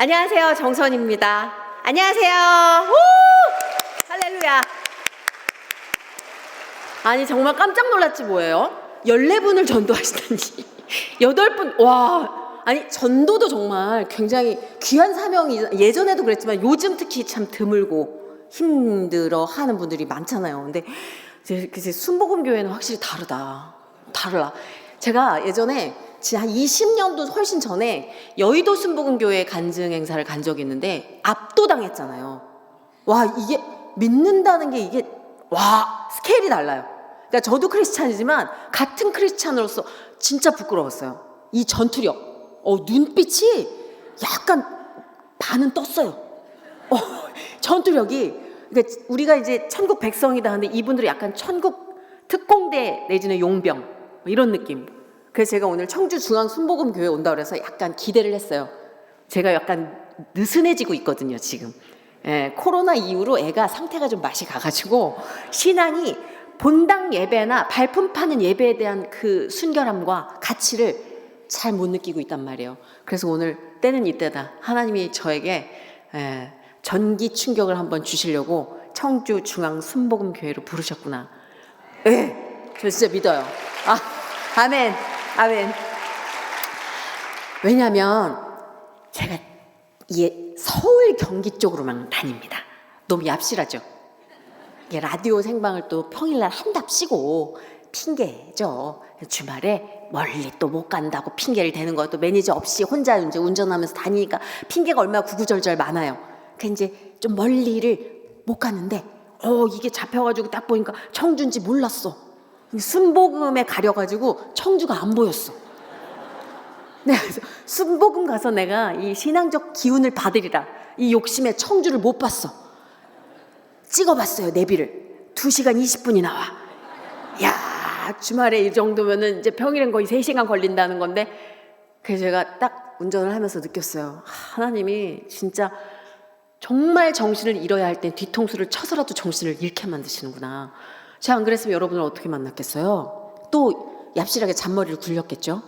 안녕하세요, 정선입니다. 안녕하세요. 우! 할렐루야. 아니 정말 깜짝 놀랐지 뭐예요? 14분을 전도하시다니 8분, 와. 아니 전도도 정말 굉장히 귀한 사명이, 예전에도 그랬지만 요즘 특히 참 드물고 힘들어 하는 분들이 많잖아요. 근데 이제 순복음교회는 확실히 달라. 제가 예전에 한 20년도 훨씬 전에 여의도 순복음교회 간증 행사를 간 적이 있는데 압도당했잖아요. 와, 이게 믿는다는 게 이게 스케일이 달라요. 그러니까 저도 크리스찬이지만 같은 크리스찬으로서 진짜 부끄러웠어요. 이 전투력, 눈빛이 약간 반은 떴어요. 전투력이, 그러니까 우리가 이제 천국 백성이다 하는데 이분들이 약간 천국 특공대 내지는 용병 이런 느낌. 그래서 제가 오늘 청주 중앙 순복음교회 온다 그래서 약간 기대를 했어요. 제가 약간 느슨해지고 있거든요 지금. 코로나 이후로 애가 상태가 좀 맛이 가가지고 신앙이 본당 예배나 발품 파는 예배에 대한 그 순결함과 가치를 잘 못 느끼고 있단 말이에요. 그래서 오늘 때는 이때다. 하나님이 저에게 전기 충격을 한번 주시려고 청주 중앙 순복음교회로 부르셨구나. 저 진짜 믿어요. 아멘. 왜냐하면 제가 서울 경기 쪽으로만 다닙니다. 너무 얍실하죠. 라디오 생방을 또 평일날 한답시고 핑계죠. 주말에 멀리 또 못 간다고 핑계를 대는 것도 매니저 없이 혼자 이제 운전하면서 다니니까 핑계가 얼마나 구구절절 많아요. 그 이제 좀 멀리를 못 가는데 이게 잡혀가지고 딱 보니까 청주인지 몰랐어. 순복음에 가려가지고 청주가 안 보였어. 그래서 순복음 가서 내가 이 신앙적 기운을 받으리라 이 욕심에 청주를 못 봤어. 찍어봤어요, 내비를. 2시간 20분이 나와. 야, 주말에 이 정도면은 이제 평일엔 거의 3시간 걸린다는 건데, 그래서 제가 딱 운전을 하면서 느꼈어요. 하나님이 진짜 정말 정신을 잃어야 할 땐 뒤통수를 쳐서라도 정신을 잃게 만드시는구나. 제가 안 그랬으면 여러분을 어떻게 만났겠어요? 또 얍실하게 잔머리를 굴렸겠죠?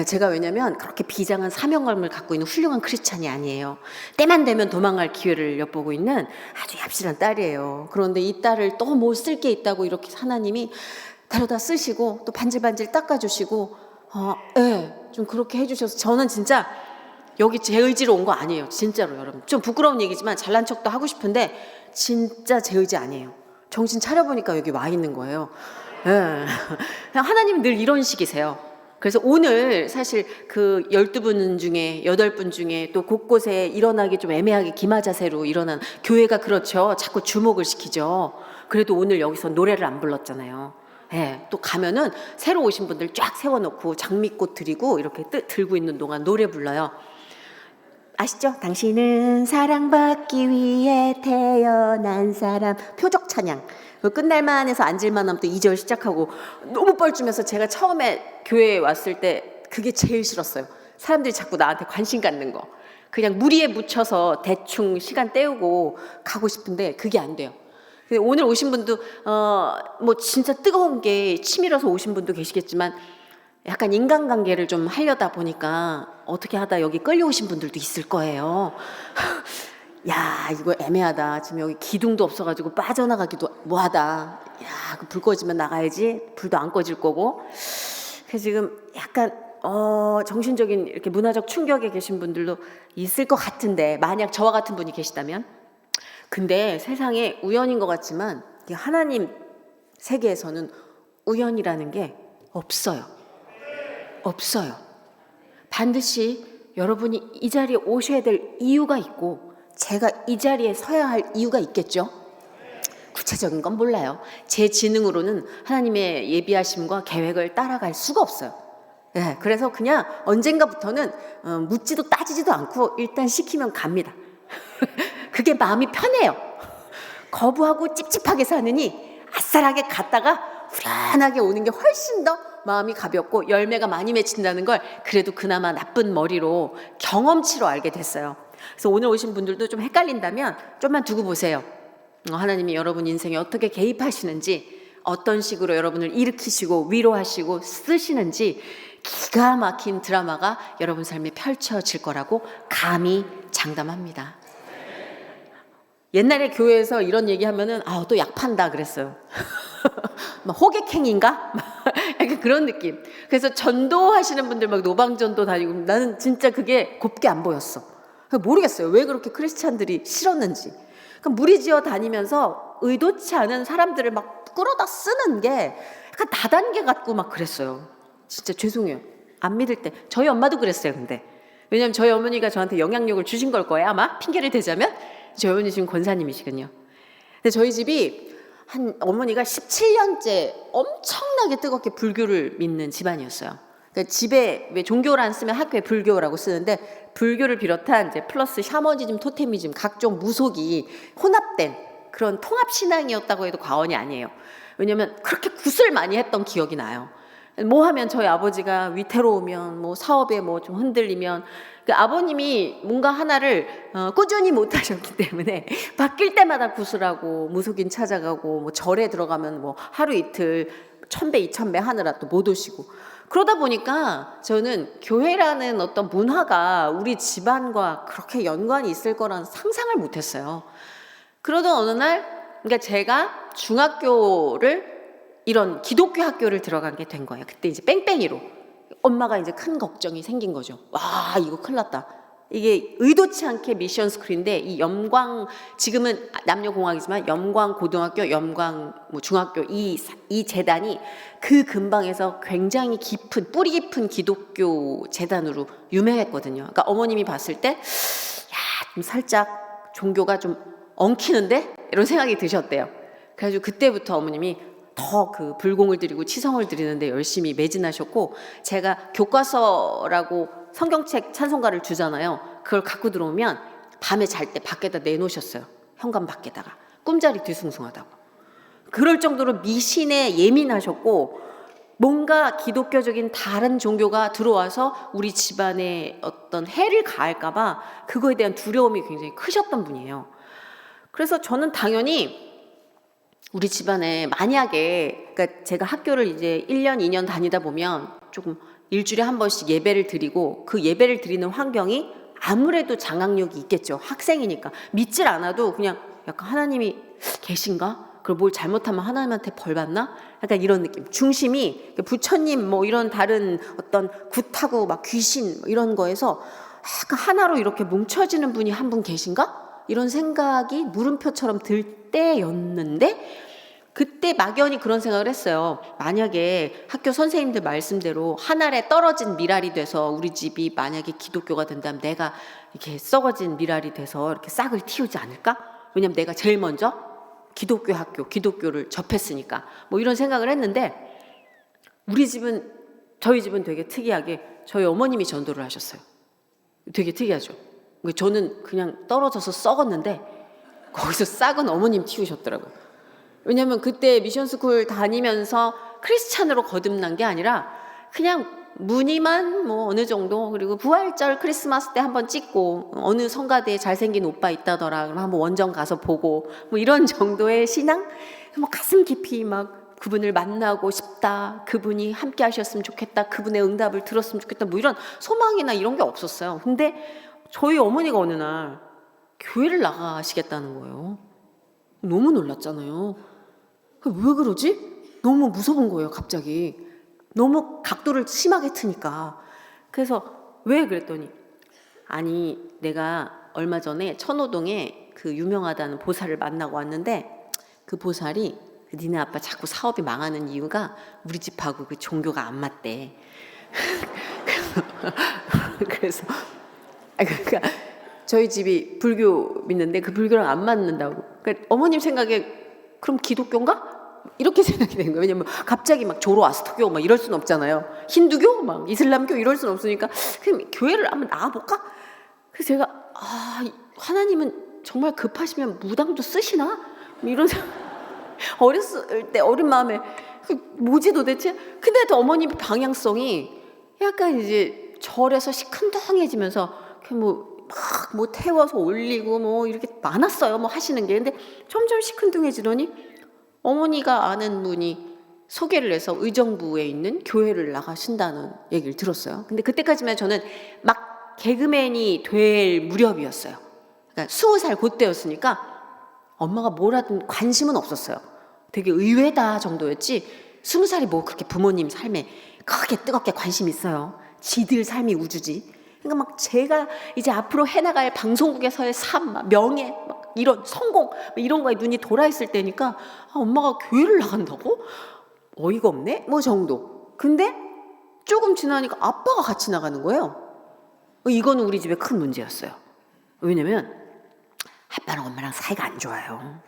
제가 왜냐면 그렇게 비장한 사명감을 갖고 있는 훌륭한 크리스찬이 아니에요. 때만 되면 도망갈 기회를 엿보고 있는 아주 얍실한 딸이에요. 그런데 이 딸을 또 뭐 쓸 게 있다고 이렇게 하나님이 데려다 쓰시고 또 반질반질 닦아주시고 좀 그렇게 해주셔서 저는 진짜 여기 제 의지로 온 거 아니에요. 진짜로 여러분. 좀 부끄러운 얘기지만 잘난 척도 하고 싶은데 진짜 제 의지 아니에요. 정신 차려보니까 여기 와 있는 거예요. 하나님은 늘 이런 식이세요. 그래서 오늘 사실 그 12분 중에 8분 중에 또 곳곳에 일어나기 좀 애매하게 기마자세로 일어난 교회가 그렇죠. 자꾸 주목을 시키죠. 그래도 오늘 여기서 노래를 안 불렀잖아요. 또 가면은 새로 오신 분들 쫙 세워놓고 장미꽃 드리고 이렇게 들고 있는 동안 노래 불러요. 아시죠? 당신은 사랑받기 위해 태어난 사람. 표적 찬양. 끝날만 해서 앉을만 하면 또 2절 시작하고 너무 뻘쭘해서 제가 처음에 교회에 왔을 때 그게 제일 싫었어요. 사람들이 자꾸 나한테 관심 갖는 거. 그냥 무리에 묻혀서 대충 시간 때우고 가고 싶은데 그게 안 돼요. 오늘 오신 분도 뭐 진짜 뜨거운 게 치밀어서 오신 분도 계시겠지만 약간 인간관계를 좀 하려다 보니까 어떻게 하다 여기 끌려오신 분들도 있을 거예요. 야, 이거 애매하다. 지금 여기 기둥도 없어가지고 빠져나가기도 뭐하다. 야, 불 꺼지면 나가야지. 불도 안 꺼질 거고. 그래서 지금 약간 정신적인 이렇게 문화적 충격에 계신 분들도 있을 것 같은데, 만약 저와 같은 분이 계시다면. 근데 세상에 우연인 것 같지만 하나님 세계에서는 우연이라는 게 없어요. 반드시 여러분이 이 자리에 오셔야 될 이유가 있고 제가 이 자리에 서야 할 이유가 있겠죠. 구체적인 건 몰라요. 제 지능으로는 하나님의 예비하심과 계획을 따라갈 수가 없어요. 그래서 그냥 언젠가부터는 묻지도 따지지도 않고 일단 시키면 갑니다. 그게 마음이 편해요. 거부하고 찝찝하게 사느니 아싸하게 갔다가 후련하게 오는 게 훨씬 더 마음이 가볍고 열매가 많이 맺힌다는 걸 그래도 그나마 나쁜 머리로 경험치로 알게 됐어요. 그래서 오늘 오신 분들도 좀 헷갈린다면 좀만 두고 보세요. 하나님이 여러분 인생에 어떻게 개입하시는지, 어떤 식으로 여러분을 일으키시고 위로하시고 쓰시는지 기가 막힌 드라마가 여러분 삶에 펼쳐질 거라고 감히 장담합니다. 옛날에 교회에서 이런 얘기하면은 또 약 판다 그랬어요. 막 호객행위인가? 약간 그런 느낌. 그래서 전도하시는 분들 막 노방전도 다니고 나는 진짜 그게 곱게 안 보였어. 모르겠어요. 왜 그렇게 크리스찬들이 싫었는지. 무리지어 다니면서 의도치 않은 사람들을 막 끌어다 쓰는 게 약간 다단계 같고 막 그랬어요. 진짜 죄송해요. 안 믿을 때. 저희 엄마도 그랬어요, 근데. 왜냐면 저희 어머니가 저한테 영향력을 주신 걸 거예요, 아마. 핑계를 대자면. 저희 어머니 지금 권사님이시거든요. 근데 저희 집이 어머니가 17년째 엄청나게 뜨겁게 불교를 믿는 집안이었어요. 그러니까 집에 왜 종교를 안 쓰면 학교에 불교라고 쓰는데 불교를 비롯한 이제 플러스 샤머니즘, 토테미즘 각종 무속이 혼합된 그런 통합 신앙이었다고 해도 과언이 아니에요. 왜냐면 그렇게 굿을 많이 했던 기억이 나요. 뭐 하면 저희 아버지가 위태로우면 뭐 사업에 뭐 좀 흔들리면 그 아버님이 뭔가 하나를 꾸준히 못 하셨기 때문에 바뀔 때마다 구슬하고 무속인 찾아가고 뭐 절에 들어가면 뭐 하루 이틀 1000배 2000배 하느라 또 못 오시고 그러다 보니까 저는 교회라는 어떤 문화가 우리 집안과 그렇게 연관이 있을 거라는 상상을 못 했어요. 그러던 어느 날 그러니까 제가 중학교를 이런 기독교 학교를 들어간 게 된 거예요. 그때 이제 뺑뺑이로 엄마가 이제 큰 걱정이 생긴 거죠. 와, 이거 큰일 났다. 이게 의도치 않게 미션 스쿨인데 이 염광 지금은 남녀공학이지만 염광 고등학교, 염광 뭐 중학교 이 재단이 그 근방에서 굉장히 깊은 뿌리 깊은 기독교 재단으로 유명했거든요. 그러니까 어머님이 봤을 때 야, 좀 살짝 종교가 좀 엉키는데 이런 생각이 드셨대요. 그래가지고 그때부터 어머님이 더 그 불공을 드리고 치성을 드리는데 열심히 매진하셨고 제가 교과서라고 성경책 찬송가를 주잖아요. 그걸 갖고 들어오면 밤에 잘 때 밖에다 내놓으셨어요. 현관 밖에다가 꿈자리 뒤숭숭하다고. 그럴 정도로 미신에 예민하셨고 뭔가 기독교적인 다른 종교가 들어와서 우리 집안에 어떤 해를 가할까 봐 그거에 대한 두려움이 굉장히 크셨던 분이에요. 그래서 저는 당연히 우리 집안에 만약에 그러니까 제가 학교를 이제 1년 2년 다니다 보면 조금 일주일에 한 번씩 예배를 드리고 그 예배를 드리는 환경이 아무래도 장악력이 있겠죠. 학생이니까 믿질 않아도 그냥 약간 하나님이 계신가? 그걸 뭘 잘못하면 하나님한테 벌 받나? 약간 이런 느낌. 중심이 부처님 뭐 이런 다른 어떤 굿하고 막 귀신 뭐 이런 거에서 약간 하나로 이렇게 뭉쳐지는 분이 한 분 계신가? 이런 생각이 물음표처럼 들 때였는데 그때 막연히 그런 생각을 했어요. 만약에 학교 선생님들 말씀대로 하늘에 떨어진 미랄이 돼서 우리 집이 만약에 기독교가 된다면 내가 이렇게 썩어진 미랄이 돼서 이렇게 싹을 틔우지 않을까? 왜냐면 내가 제일 먼저 기독교 학교, 기독교를 접했으니까 뭐 이런 생각을 했는데 저희 집은 되게 특이하게 저희 어머님이 전도를 하셨어요. 되게 특이하죠. 저는 그냥 떨어져서 썩었는데 거기서 싹은 어머님 틔우셨더라고요. 왜냐면 그때 미션스쿨 다니면서 크리스찬으로 거듭난 게 아니라 그냥 무늬만 뭐 어느 정도 그리고 부활절 크리스마스 때 한번 찍고 어느 성가대에 잘생긴 오빠 있다더라 그럼 한번 원정 가서 보고 뭐 이런 정도의 신앙 뭐 가슴 깊이 막 그분을 만나고 싶다 그분이 함께 하셨으면 좋겠다 그분의 응답을 들었으면 좋겠다 뭐 이런 소망이나 이런 게 없었어요. 근데 저희 어머니가 어느 날 교회를 나가시겠다는 거예요. 너무 놀랐잖아요. 왜 그러지? 너무 무서운 거예요, 갑자기. 너무 각도를 심하게 트니까. 그래서 왜 그랬더니 아니 내가 얼마 전에 천호동에 그 유명하다는 보살을 만나고 왔는데 그 보살이 니네 아빠 자꾸 사업이 망하는 이유가 우리 집하고 그 종교가 안 맞대. 그래서 그러니까 저희 집이 불교 믿는데 그 불교랑 안 맞는다고. 그러니까 어머님 생각에 그럼 기독교인가? 이렇게 생각이 된 거예요. 왜냐면 갑자기 막 조로아스터교 막 이럴 수는 없잖아요. 힌두교 막 이슬람교 이럴 수는 없으니까 그럼 교회를 한번 나가볼까? 그래서 제가 하나님은 정말 급하시면 무당도 쓰시나? 이런 생각. 어렸을 때 어린 마음에 뭐지 도대체? 근데 또 어머님의 방향성이 약간 이제 절에서 시큰둥해지면서 뭐 태워서 올리고 뭐 이렇게 많았어요. 뭐 하시는 게. 근데 점점 시큰둥해지더니 어머니가 아는 분이 소개를 해서 의정부에 있는 교회를 나가신다는 얘기를 들었어요. 근데 그때까지만 저는 막 개그맨이 될 무렵이었어요. 그러니까 20살 그때였으니까 엄마가 뭘 하든 관심은 없었어요. 되게 의외다 정도였지 20살이 뭐 그렇게 부모님 삶에 크게 뜨겁게 관심 있어요. 지들 삶이 우주지. 그러니까 막 제가 이제 앞으로 해나갈 방송국에서의 삶, 막 명예, 막 이런 성공 이런 거에 눈이 돌아 있을 때니까 엄마가 교회를 나간다고? 어이가 없네? 뭐 정도. 근데 조금 지나니까 아빠가 같이 나가는 거예요. 이거는 우리 집에 큰 문제였어요. 왜냐면 아빠랑 엄마랑 사이가 안 좋아요.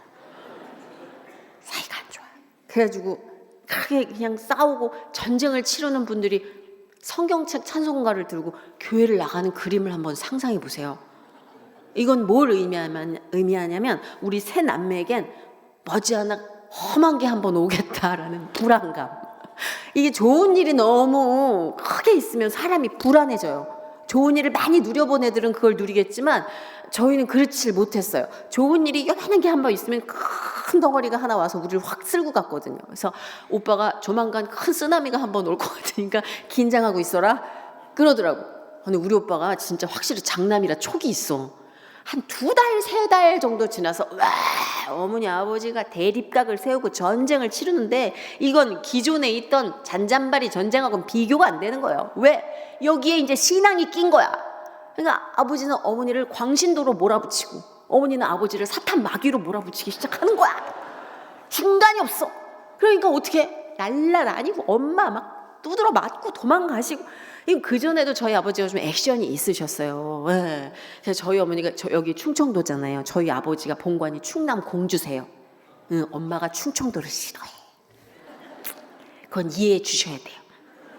사이가 안 좋아요. 그래가지고 크게 그냥 싸우고 전쟁을 치르는 분들이 성경책 찬송가를 들고 교회를 나가는 그림을 한번 상상해 보세요. 이건 뭘 의미하냐면 우리 세 남매에겐 머지않아 험한 게 한번 오겠다라는 불안감. 이게 좋은 일이 너무 크게 있으면 사람이 불안해져요. 좋은 일을 많이 누려본 애들은 그걸 누리겠지만 저희는 그렇지 못했어요. 좋은 일이 요만한 게 한 번 있으면 큰 덩어리가 하나 와서 우리를 확 쓸고 갔거든요. 그래서 오빠가 조만간 큰 쓰나미가 한번 올 것 같으니까 긴장하고 있어라 그러더라고. 근데 우리 오빠가 진짜 확실히 장남이라 촉이 있어. 한 2달, 3달 정도 지나서 와 어머니 아버지가 대립각을 세우고 전쟁을 치르는데 이건 기존에 있던 잔잔바리 전쟁하고는 비교가 안 되는 거예요. 왜? 여기에 이제 신앙이 낀 거야. 그러니까 아버지는 어머니를 광신도로 몰아붙이고 어머니는 아버지를 사탄 마귀로 몰아붙이기 시작하는 거야. 중간이 없어. 그러니까 어떻게 날라다니고 엄마 막 두드러 맞고 도망가시고. 그전에도 저희 아버지가 좀 액션이 있으셨어요. 네. 그래서 저희 어머니가 여기 충청도잖아요. 저희 아버지가 본관이 충남 공주세요. 엄마가 충청도를 싫어해. 그건 이해해 주셔야 돼요.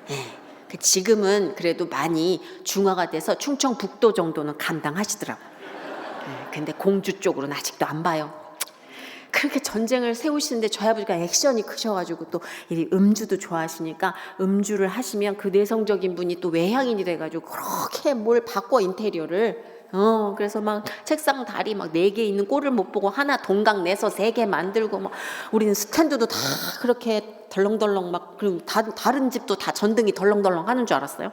네. 지금은 그래도 많이 중화가 돼서 충청북도 정도는 감당하시더라고요. 네. 근데 공주 쪽으로는 아직도 안 봐요. 그렇게 전쟁을 세우시는데 저희 아버지가 액션이 크셔가지고 또 이 음주도 좋아하시니까 음주를 하시면 그 내성적인 분이 또 외향인이 돼가지고 그렇게 뭘 바꿔 인테리어를 그래서 막 책상 다리 막 4개 있는 꼴을 못 보고 하나 동강 내서 3개 만들고 막 우리는 스탠드도 다 그렇게 덜렁덜렁 막 그리고 다른 집도 다 전등이 덜렁덜렁 하는 줄 알았어요.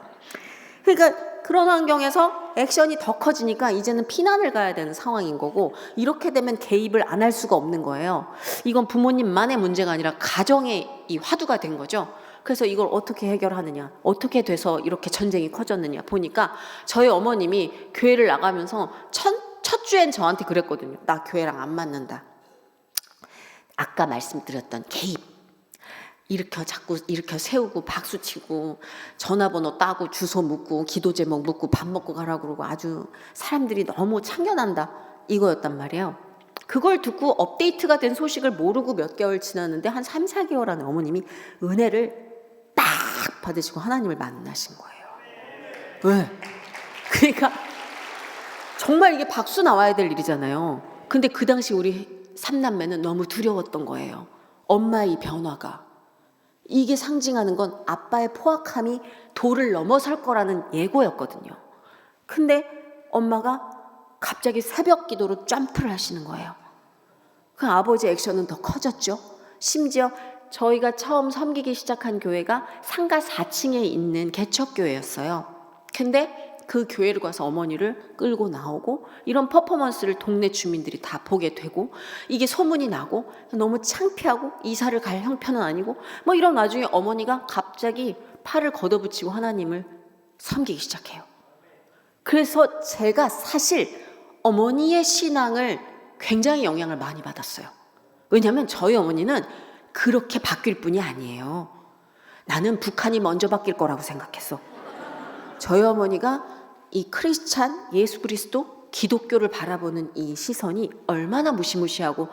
그러니까 그런 환경에서 액션이 더 커지니까 이제는 피난을 가야 되는 상황인 거고 이렇게 되면 개입을 안 할 수가 없는 거예요. 이건 부모님만의 문제가 아니라 가정의 이 화두가 된 거죠. 그래서 이걸 어떻게 해결하느냐, 어떻게 돼서 이렇게 전쟁이 커졌느냐 보니까 저희 어머님이 교회를 나가면서 첫 주엔 저한테 그랬거든요. 나 교회랑 안 맞는다. 아까 말씀드렸던 개입. 자꾸 일으켜 세우고 박수치고 전화번호 따고 주소 묻고 기도 제목 묻고 밥 먹고 가라고 그러고 아주 사람들이 너무 참견한다 이거였단 말이에요. 그걸 듣고 업데이트가 된 소식을 모르고 몇 개월 지났는데 한 3, 4개월 안에 어머님이 은혜를 딱 받으시고 하나님을 만나신 거예요. 왜? 그러니까 정말 이게 박수 나와야 될 일이잖아요. 근데 그 당시 우리 3남매는 너무 두려웠던 거예요. 엄마의 변화가. 이게 상징하는 건 아빠의 포악함이 도를 넘어설 거라는 예고였거든요. 근데 엄마가 갑자기 새벽 기도로 점프를 하시는 거예요. 그 아버지 액션은 더 커졌죠. 심지어 저희가 처음 섬기기 시작한 교회가 상가 4층에 있는 개척교회였어요. 근데 그 교회를 가서 어머니를 끌고 나오고 이런 퍼포먼스를 동네 주민들이 다 보게 되고 이게 소문이 나고 너무 창피하고 이사를 갈 형편은 아니고 뭐 이런 와중에 어머니가 갑자기 팔을 걷어붙이고 하나님을 섬기기 시작해요. 그래서 제가 사실 어머니의 신앙을 굉장히 영향을 많이 받았어요. 왜냐하면 저희 어머니는 그렇게 바뀔 분이 아니에요. 나는 북한이 먼저 바뀔 거라고 생각했어. 저희 어머니가 이 크리스찬, 예수 그리스도, 기독교를 바라보는 이 시선이 얼마나 무시무시하고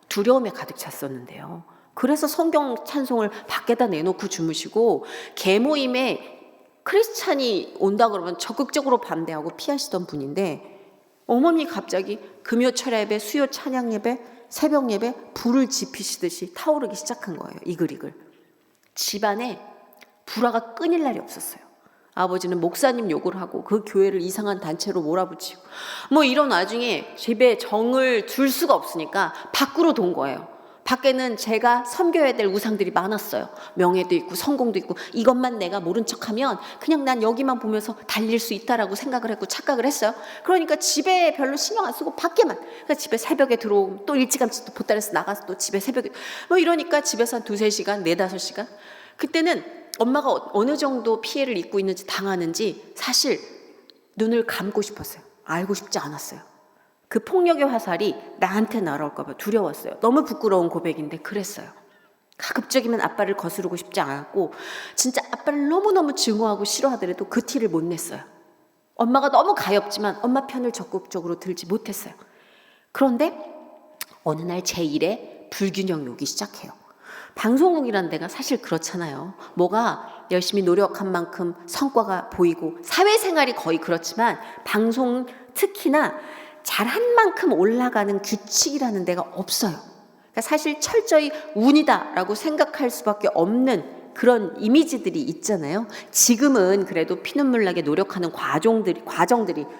두려움에 가득 찼었는데요. 그래서 성경 찬송을 밖에다 내놓고 주무시고 개모임에 크리스찬이 온다 그러면 적극적으로 반대하고 피하시던 분인데 어머니 갑자기 금요 철야 예배, 수요 찬양 예배, 새벽 예배 불을 지피시듯이 타오르기 시작한 거예요. 이글이글. 집안에 불화가 끊일 날이 없었어요. 아버지는 목사님 욕을 하고 그 교회를 이상한 단체로 몰아붙이고 뭐 이런 와중에 집에 정을 둘 수가 없으니까 밖으로 돈 거예요. 밖에는 제가 섬겨야 될 우상들이 많았어요. 명예도 있고 성공도 있고 이것만 내가 모른 척하면 그냥 난 여기만 보면서 달릴 수 있다라고 생각을 했고 착각을 했어요. 그러니까 집에 별로 신경 안 쓰고 밖에만. 그러니까 집에 새벽에 들어오면 또 일찌감치 또 보따리에서 나가서 또 집에 새벽에 뭐 이러니까 집에서 한 2-3시간, 4-5시간. 그때는 엄마가 어느 정도 피해를 입고 있는지 당하는지 사실 눈을 감고 싶었어요. 알고 싶지 않았어요. 그 폭력의 화살이 나한테 날아올까 봐 두려웠어요. 너무 부끄러운 고백인데 그랬어요. 가급적이면 아빠를 거스르고 싶지 않았고 진짜 아빠를 너무너무 증오하고 싫어하더라도 그 티를 못 냈어요. 엄마가 너무 가엾지만 엄마 편을 적극적으로 들지 못했어요. 그런데 어느 날 제 일에 불균형이 오기 시작해요. 방송국이라는 데가 사실 그렇잖아요. 뭐가 열심히 노력한 만큼 성과가 보이고 사회생활이 거의 그렇지만 방송 특히나 잘한 만큼 올라가는 규칙이라는 데가 없어요. 그러니까 사실 철저히 운이다라고 생각할 수밖에 없는 그런 이미지들이 있잖아요. 지금은 그래도 피눈물 나게 노력하는 과정들이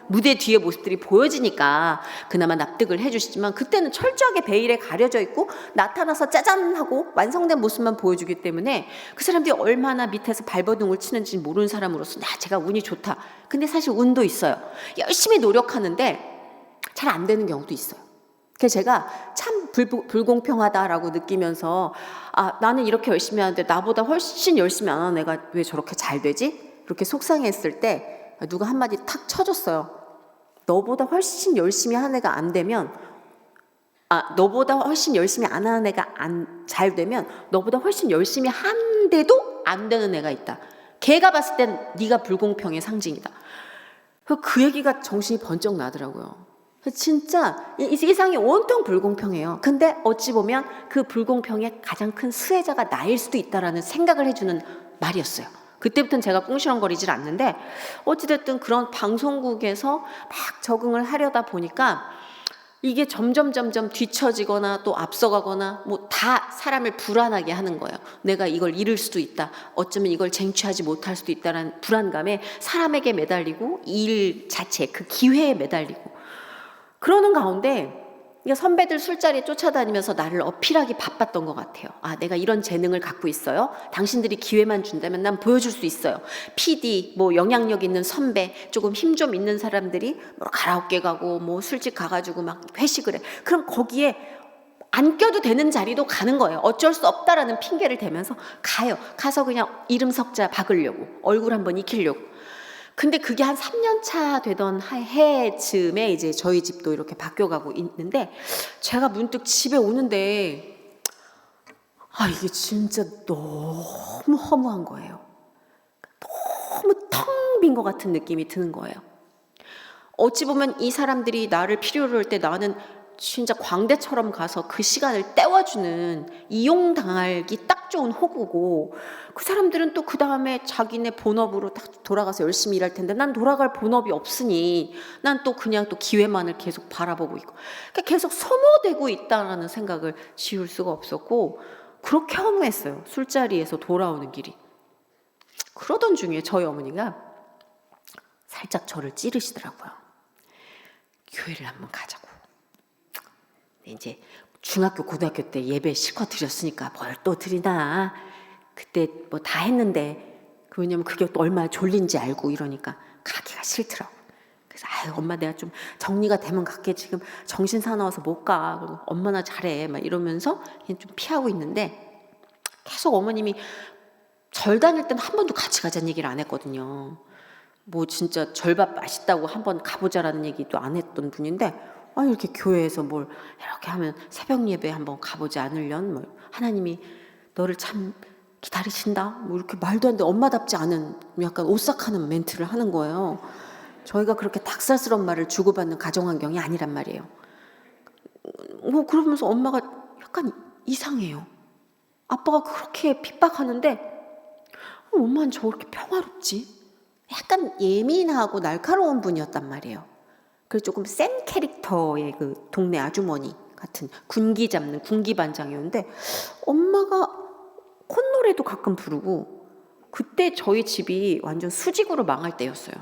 무대 뒤의 모습들이 보여지니까 그나마 납득을 해주시지만 그때는 철저하게 베일에 가려져 있고 나타나서 짜잔 하고 완성된 모습만 보여주기 때문에 그 사람들이 얼마나 밑에서 발버둥을 치는지 모르는 사람으로서 제가 운이 좋다. 근데 사실 운도 있어요. 열심히 노력하는데 잘 안 되는 경우도 있어요. 그래서 제가 참 불공평하다라고 느끼면서 나는 이렇게 열심히 하는데 나보다 훨씬 열심히 안 하는 애가 왜 저렇게 잘 되지? 이렇게 속상했을 때 누가 한마디 탁 쳐줬어요. 너보다 훨씬 열심히 하는 애가 안 되면 너보다 훨씬 열심히 안 하는 애가 안 잘 되면 너보다 훨씬 열심히 하는데도 안 되는 애가 있다. 걔가 봤을 땐 네가 불공평의 상징이다. 그 얘기가 정신이 번쩍 나더라고요. 진짜 이 세상이 온통 불공평해요. 근데 어찌 보면 그 불공평의 가장 큰 수혜자가 나일 수도 있다라는 생각을 해주는 말이었어요. 그때부터는 제가 꿍시렁거리질 않는데 어찌됐든 그런 방송국에서 막 적응을 하려다 보니까 이게 점점 뒤처지거나 또 앞서가거나 뭐 다 사람을 불안하게 하는 거예요. 내가 이걸 잃을 수도 있다. 어쩌면 이걸 쟁취하지 못할 수도 있다라는 불안감에 사람에게 매달리고 일 자체 그 기회에 매달리고 그러는 가운데 선배들 술자리에 쫓아다니면서 나를 어필하기 바빴던 것 같아요. 내가 이런 재능을 갖고 있어요. 당신들이 기회만 준다면 난 보여줄 수 있어요. PD, 뭐 영향력 있는 선배, 조금 힘 좀 있는 사람들이 뭐 가라오케 가고 뭐 술집 가가지고 막 회식을 해. 그럼 거기에 안 껴도 되는 자리도 가는 거예요. 어쩔 수 없다라는 핑계를 대면서 가요. 가서 그냥 이름 석자 박으려고, 얼굴 한번 익히려고. 근데 그게 한 3년 차 되던 해쯤에 이제 저희 집도 이렇게 바뀌어가고 있는데 제가 문득 집에 오는데 이게 진짜 너무 허무한 거예요. 너무 텅 빈 것 같은 느낌이 드는 거예요. 어찌 보면 이 사람들이 나를 필요로 할 때 나는 진짜 광대처럼 가서 그 시간을 때워주는 이용당하기 딱 좋은 호구고 그 사람들은 또 그 다음에 자기네 본업으로 딱 돌아가서 열심히 일할 텐데 난 돌아갈 본업이 없으니 난 또 그냥 또 기회만을 계속 바라보고 있고 그러니까 계속 소모되고 있다라는 생각을 지울 수가 없었고 그렇게 허무했어요. 술자리에서 돌아오는 길이. 그러던 중에 저희 어머니가 살짝 저를 찌르시더라고요. 교회를 한번 가자고. 이제 중학교 고등학교 때 예배 실컷 드렸으니까 뭘 또 드리나 그때 뭐 다 했는데 왜냐면 그게 또 얼마나 졸린지 알고 이러니까 가기가 싫더라고. 그래서 엄마 내가 좀 정리가 되면 갈게 지금 정신 사나워서 못 가. 그리고 엄마나 잘해 막 이러면서 그냥 좀 피하고 있는데 계속 어머님이 절 다닐 때는 한 번도 같이 가자는 얘기를 안 했거든요. 뭐 진짜 절밥 맛있다고 한번 가보자라는 얘기도 안 했던 분인데 이렇게 교회에서 뭘 이렇게 하면 새벽 예배 한번 가보지 않으련 뭐 하나님이 너를 참 기다리신다 뭐 이렇게 말도 안 돼 엄마답지 않은 약간 오싹하는 멘트를 하는 거예요. 저희가 그렇게 닭살스러운 말을 주고받는 가정 환경이 아니란 말이에요. 그러면서 엄마가 약간 이상해요. 아빠가 그렇게 핍박하는데 엄마는 저렇게 평화롭지? 약간 예민하고 날카로운 분이었단 말이에요. 그래서 조금 센 캐릭터의 그 동네 아주머니 같은 군기 잡는 군기반장이었는데 엄마가 콧노래도 가끔 부르고 그때 저희 집이 완전 수직으로 망할 때였어요.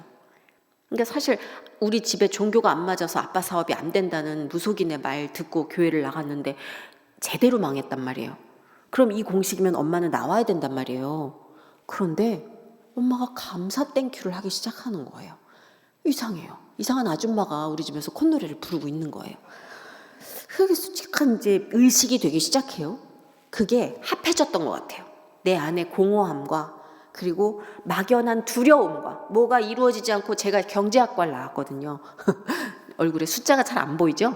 그러니까 사실 우리 집에 종교가 안 맞아서 아빠 사업이 안 된다는 무속인의 말 듣고 교회를 나갔는데 제대로 망했단 말이에요. 그럼 이 공식이면 엄마는 나와야 된단 말이에요. 그런데 엄마가 감사 땡큐를 하기 시작하는 거예요. 이상해요. 이상한 아줌마가 우리 집에서 콧노래를 부르고 있는 거예요. 그게 솔직한 이제 의식이 되기 시작해요. 그게 합해졌던 것 같아요. 내 안에 공허함과 그리고 막연한 두려움과 뭐가 이루어지지 않고 제가 경제학과를 나왔거든요. 얼굴에 숫자가 잘 안 보이죠?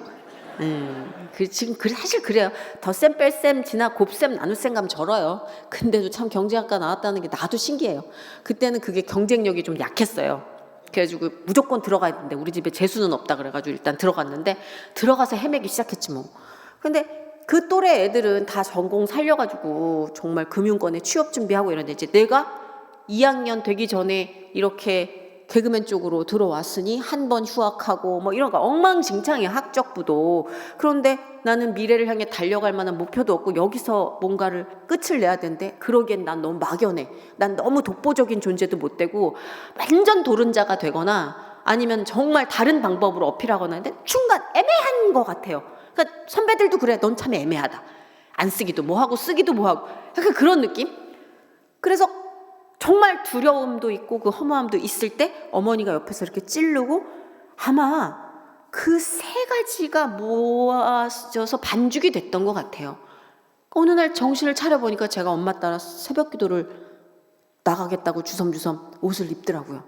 지금 사실 그래요. 덧셈 뺄셈 지나 곱셈 나눗셈 가면 절어요. 근데도 참 경제학과 나왔다는 게 나도 신기해요. 그때는 그게 경쟁력이 좀 약했어요. 그래가지고 무조건 들어가야 되는데 우리 집에 재수는 없다 그래가지고 일단 들어갔는데 들어가서 헤매기 시작했지 뭐. 근데 그 또래 애들은 다 전공 살려가지고 정말 금융권에 취업 준비하고 이러는데 이제 내가 2학년 되기 전에 이렇게 개그맨 쪽으로 들어왔으니 한 번 휴학하고 뭐 이런 거 엉망진창이야, 학적부도. 그런데 나는 미래를 향해 달려갈 만한 목표도 없고 여기서 뭔가를 끝을 내야 되는데 그러기엔 난 너무 막연해. 난 너무 독보적인 존재도 못 되고 완전 도른자가 되거나 아니면 정말 다른 방법으로 어필하거나 하는데 중간 애매한 것 같아요. 그러니까 선배들도 그래. 넌 참 애매하다. 안 쓰기도 뭐하고 쓰기도 뭐하고 약간 그런 느낌? 그래서 정말 두려움도 있고 그 허무함도 있을 때 어머니가 옆에서 이렇게 찌르고 아마 그 세 가지가 모아져서 반죽이 됐던 것 같아요. 어느 날 정신을 차려보니까 제가 엄마 따라 새벽 기도를 나가겠다고 주섬주섬 옷을 입더라고요.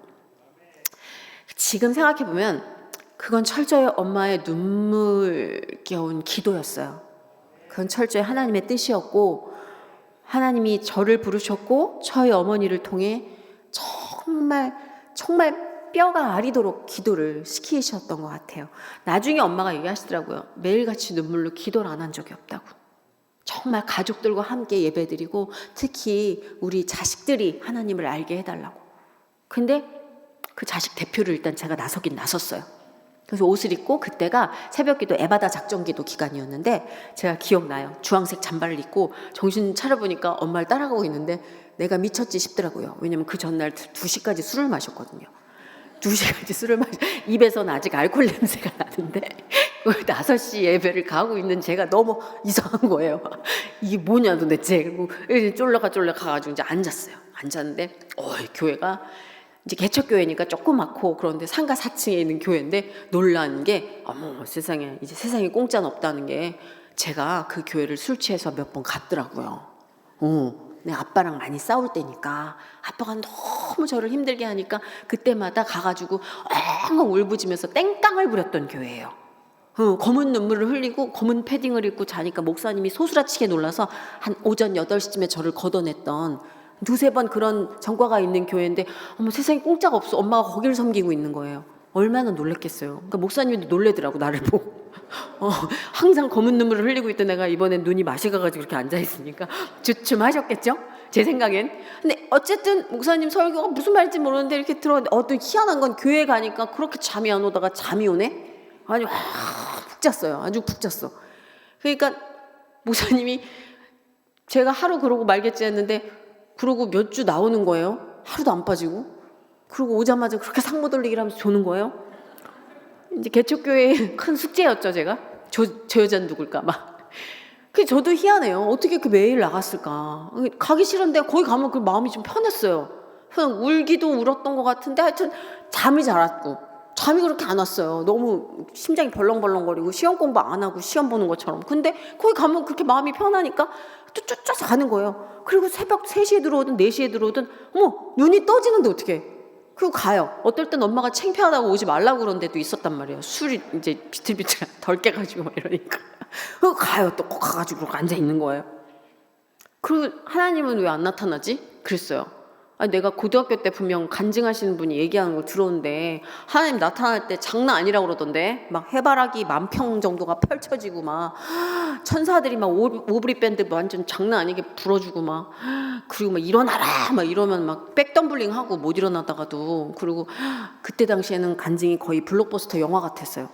지금 생각해보면 그건 철저히 엄마의 눈물겨운 기도였어요. 그건 철저히 하나님의 뜻이었고 하나님이 저를 부르셨고 저희 어머니를 통해 정말 뼈가 아리도록 기도를 시키셨던 것 같아요. 나중에 엄마가 얘기하시더라고요. 매일같이 눈물로 기도를 안 한 적이 없다고. 정말 가족들과 함께 예배드리고 특히 우리 자식들이 하나님을 알게 해달라고. 근데 그 자식 대표를 일단 제가 나서긴 나섰어요. 그래서 옷을 입고 그때가 새벽기도 에바다 작전기도 기간이었는데 제가 기억나요. 주황색 잠바를 입고 정신 차려보니까 엄마를 따라가고 있는데 내가 미쳤지 싶더라고요. 왜냐면 그 전날 2시까지 술을 마셨거든요. 2시까지 술을 입에서는 아직 알코올 냄새가 나는데 5시 예배를 가고 있는 제가 너무 이상한 거예요. 이게 뭐냐 도대체. 그리고 쫄라가 가가지고 이제 앉았어요. 앉았는데 교회가 이제 개척교회니까 조그맣고 그런데 상가 4층에 있는 교회인데 놀란 게 어머 세상에 이제 세상에 공짜는 없다는 게 제가 그 교회를 술 취해서 몇 번 갔더라고요. 내 아빠랑 많이 싸울 때니까 아빠가 너무 저를 힘들게 하니까 그때마다 가가지고 엉엉 울부짖으면서 땡깡을 부렸던 교회예요. 검은 눈물을 흘리고 검은 패딩을 입고 자니까 목사님이 소스라치게 놀라서 한 오전 8시쯤에 저를 걷어냈던 2-3번 그런 전과가 있는 교회인데 어머 세상에 공짜가 없어. 엄마가 거기를 섬기고 있는 거예요. 얼마나 놀랬겠어요. 그러니까 목사님도 놀래더라고 나를 보고. 항상 검은 눈물을 흘리고 있던 애가 이번엔 눈이 맛이 가가지고 이렇게 앉아있으니까 주춤하셨겠죠? 제 생각엔. 근데 어쨌든 목사님 설교가 무슨 말인지 모르는데 이렇게 들었는데 또 희한한 건 교회 가니까 그렇게 잠이 안 오다가 잠이 오네? 아주 푹 잤어요. 아주 푹 잤어. 그러니까 목사님이 제가 하루 그러고 말겠지 했는데 그러고 몇 주 나오는 거예요. 하루도 안 빠지고. 그러고 오자마자 그렇게 상모 돌리기를 하면서 조는 거예요. 이제 개척교회의 큰 숙제였죠, 제가. 저 여자는 누굴까, 막. 저도 희한해요. 어떻게 그 매일 나갔을까. 가기 싫은데 거기 가면 그 마음이 좀 편했어요. 그냥 울기도 울었던 것 같은데 하여튼 잠이 잘 왔고. 잠이 그렇게 안 왔어요. 너무 심장이 벌렁벌렁거리고 시험 공부 안 하고 시험 보는 것처럼. 근데 거기 가면 그렇게 마음이 편하니까 또 쫓아서 가는 거예요. 그리고 새벽 3시에 들어오든 4시에 들어오든 어머 눈이 떠지는데 어떡해. 그리고 가요. 어떨 땐 엄마가 창피하다고 오지 말라고 그런 데도 있었단 말이에요. 술이 이제 비틀비틀 덜 깨가지고 막 이러니까. 그리고 가요. 또 꼭 가가지고 앉아있는 거예요. 그리고 하나님은 왜 안 나타나지? 그랬어요. 아니, 내가 고등학교 때 분명 간증하시는 분이 얘기하는 걸 들었는데 하나님 나타날 때 장난 아니라고 그러던데 막 해바라기 10,000평 정도가 펼쳐지고 막 천사들이 막 오브리 밴드 완전 장난 아니게 불어주고 막 그리고 막 일어나라 막 이러면 막 백덤블링 하고 못 일어나다가도 그리고 그때 당시에는 간증이 거의 블록버스터 영화 같았어요.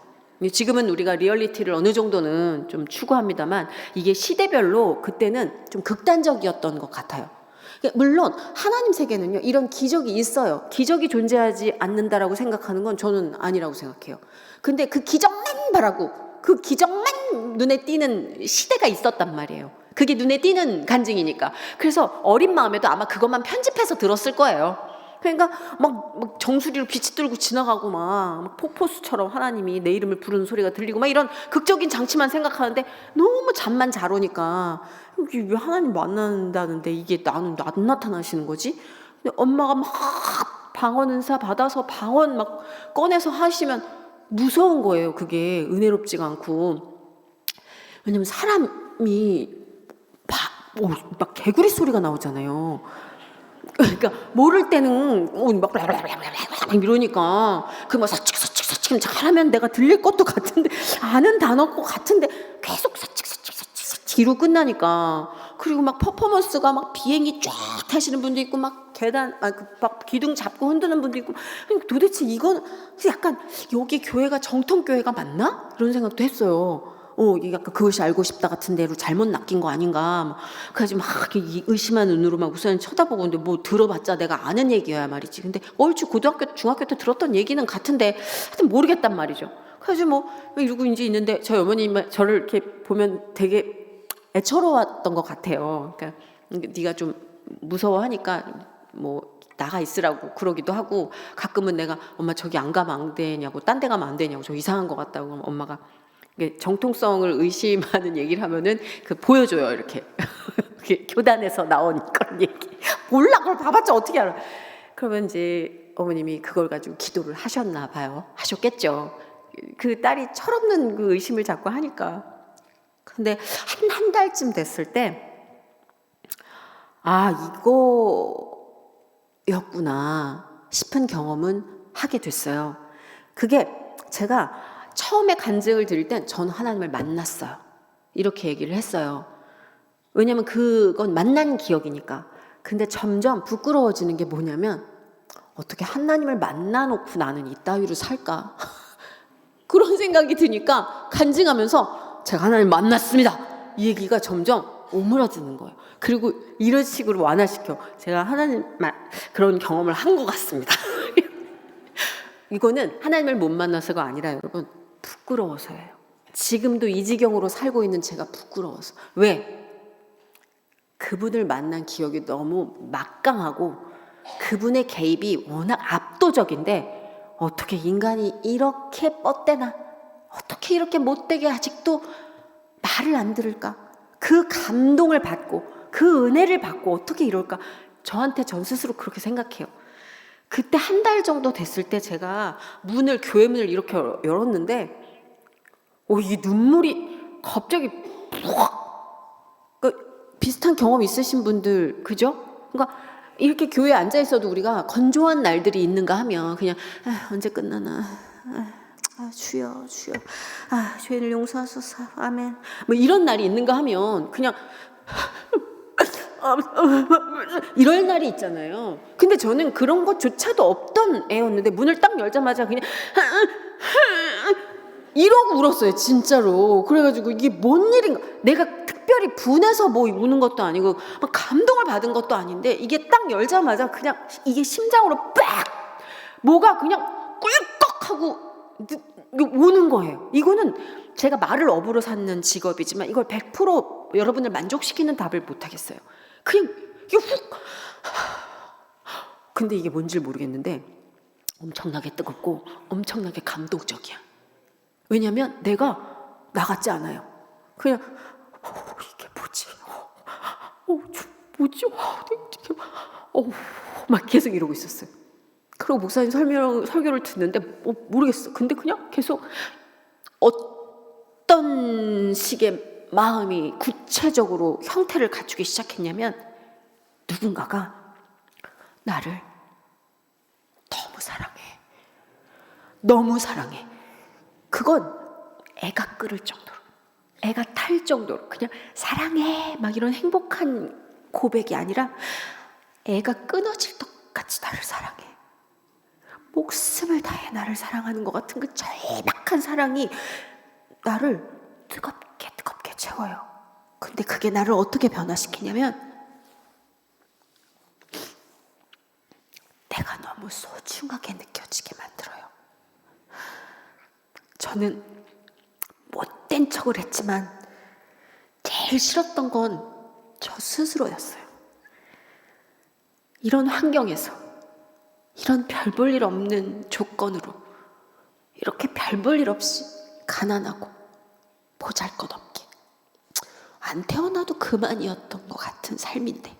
지금은 우리가 리얼리티를 어느 정도는 좀 추구합니다만 이게 시대별로 그때는 좀 극단적이었던 것 같아요. 물론 하나님 세계는요 이런 기적이 있어요. 기적이 존재하지 않는다라고 생각하는 건 저는 아니라고 생각해요. 근데 그 기적만 바라고 그 기적만 눈에 띄는 시대가 있었단 말이에요. 그게 눈에 띄는 간증이니까. 그래서 어린 마음에도 아마 그것만 편집해서 들었을 거예요. 그러니까 막 정수리로 빛이 들고 지나가고 막 폭포수처럼 하나님이 내 이름을 부르는 소리가 들리고 막 이런 극적인 장치만 생각하는데 너무 잠만 잘 오니까 이게 왜 하나님 만난다는데 이게 나는 안 나타나시는 거지? 근데 엄마가 막 방언 은사 받아서 방언 막 꺼내서 하시면 무서운 거예요. 그게 은혜롭지가 않고. 왜냐면 사람이 막 개구리 소리가 나오잖아요. 그러니까 모를 때는 막 이러니까 그막 사칙 잘하면 내가 들릴 것도 같은데 아는 단어고 같은데 계속 사칙 뒤로 끝나니까. 그리고 막 퍼포먼스가 막 비행기 쫙 타시는 분도 있고 막 계단 막 기둥 잡고 흔드는 분도 있고. 도대체 이건 약간 여기 교회가 정통 교회가 맞나? 이런 생각도 했어요. 약간 그것이 알고 싶다 같은 데로 잘못 낚인 거 아닌가. 그래서 막 의심하는 눈으로 막 우선 쳐다보고. 근데 뭐 들어봤자 내가 아는 얘기야 말이지. 근데 얼추 고등학교, 중학교 때 들었던 얘기는 같은데 하여튼 모르겠단 말이죠. 그래서 뭐 이러고 이제 있는데 저희 어머님이 저를 이렇게 보면 되게 애처로웠던 것 같아요. 그러니까 네가 좀 무서워하니까 뭐 나가 있으라고 그러기도 하고, 가끔은 내가 엄마 저기 안 가면 안 되냐고, 딴 데 가면 안 되냐고, 저 이상한 것 같다고 하면 엄마가 정통성을 의심하는 얘기를 하면은 보여줘요. 이렇게 교단에서 나온 그런 얘기. 몰라, 그걸 봐봤자 어떻게 알아. 그러면 이제 어머님이 그걸 가지고 기도를 하셨나 봐요. 하셨겠죠. 그 딸이 철없는 그 의심을 자꾸 하니까. 근데 한 달쯤 됐을 때 이거였구나 싶은 경험은 하게 됐어요. 그게 제가 처음에 간증을 드릴 땐 저는 하나님을 만났어요. 이렇게 얘기를 했어요. 왜냐면 그건 만난 기억이니까. 근데 점점 부끄러워지는 게 뭐냐면, 어떻게 하나님을 만나놓고 나는 이따위로 살까? 그런 생각이 드니까 간증하면서 제가 하나님 만났습니다, 이 얘기가 점점 오므라드는 거예요. 그리고 이런 식으로 완화시켜. 제가 하나님 그런 경험을 한 것 같습니다. 이거는 하나님을 못 만나서가 아니라 여러분, 부끄러워서예요. 지금도 이 지경으로 살고 있는 제가 부끄러워서. 왜? 그분을 만난 기억이 너무 막강하고 그분의 개입이 워낙 압도적인데, 어떻게 인간이 이렇게 뻗대나, 어떻게 이렇게 못되게 아직도 말을 안 들을까? 그 감동을 받고 그 은혜를 받고 어떻게 이럴까? 전 스스로 그렇게 생각해요. 그때 한 달 정도 됐을 때 제가 교회 문을 이렇게 열었는데 이 눈물이 갑자기 비슷한 경험 있으신 분들, 그죠? 그러니까 이렇게 교회에 앉아 있어도 우리가 건조한 날들이 있는가 하면 그냥 언제 끝나나, 주여 죄를 용서하소서, 아멘, 뭐 이런 날이 있는가 하면 그냥 이럴 날이 있잖아요. 근데 저는 그런 것조차도 없던 애였는데 문을 딱 열자마자 그냥 이러고 울었어요, 진짜로. 그래가지고 이게 뭔 일인가, 내가 특별히 분해서 뭐 우는 것도 아니고 막 감동을 받은 것도 아닌데, 이게 딱 열자마자 그냥 이게 심장으로 빡 뭐가 그냥 꿀꺽하고 오는 거예요. 이거는 제가 말을 업으로 삼는 직업이지만 이걸 100% 여러분을 만족시키는 답을 못하겠어요. 그냥 이게 훅. 근데 이게 뭔지 모르겠는데 엄청나게 뜨겁고 엄청나게 감동적이야. 왜냐면 내가 나같지 않아요. 그냥 이게 뭐지? 뭐지? 막 계속 이러고 있었어요. 그리고 목사님 설교를 듣는데 모르겠어. 근데 그냥 계속 어떤 식의 마음이 구체적으로 형태를 갖추기 시작했냐면, 누군가가 나를 너무 사랑해. 그건 애가 끓을 정도로, 애가 탈 정도로 그냥 사랑해 막 이런 행복한 고백이 아니라 애가 끊어질 것같이 나를 사랑해. 목숨을 다해 나를 사랑하는 것 같은 그 절박한 사랑이 나를 뜨겁게 채워요. 근데 그게 나를 어떻게 변화시키냐면, 내가 너무 소중하게 느껴지게 만들어요. 저는 센 척을 했지만 제일 싫었던 건 저 스스로였어요. 이런 환경에서, 이런 별 볼 일 없는 조건으로 이렇게 별 볼 일 없이 가난하고 보잘것없게 안 태어나도 그만이었던 것 같은 삶인데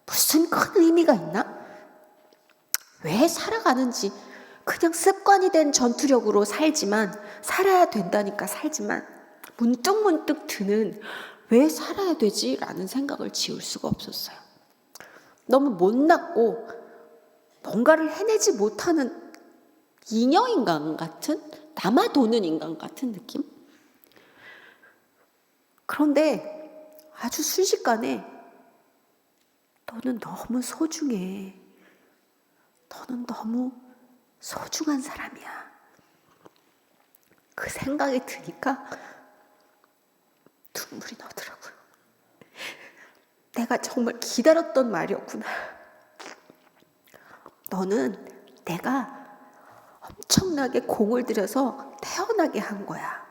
무슨 큰 의미가 있나? 왜 살아가는지 그냥 습관이 된 전투력으로 살아야 된다니까 살지만 문득문득 드는 왜 살아야 되지? 라는 생각을 지울 수가 없었어요. 너무 못났고 뭔가를 해내지 못하는 잉여인간 같은, 남아도는 인간 같은 느낌? 그런데 아주 순식간에 너는 너무 소중해. 너는 너무 소중한 사람이야. 그 생각이 드니까 눈물이 나더라고요. 내가 정말 기다렸던 말이었구나. 너는 내가 엄청나게 공을 들여서 태어나게 한 거야.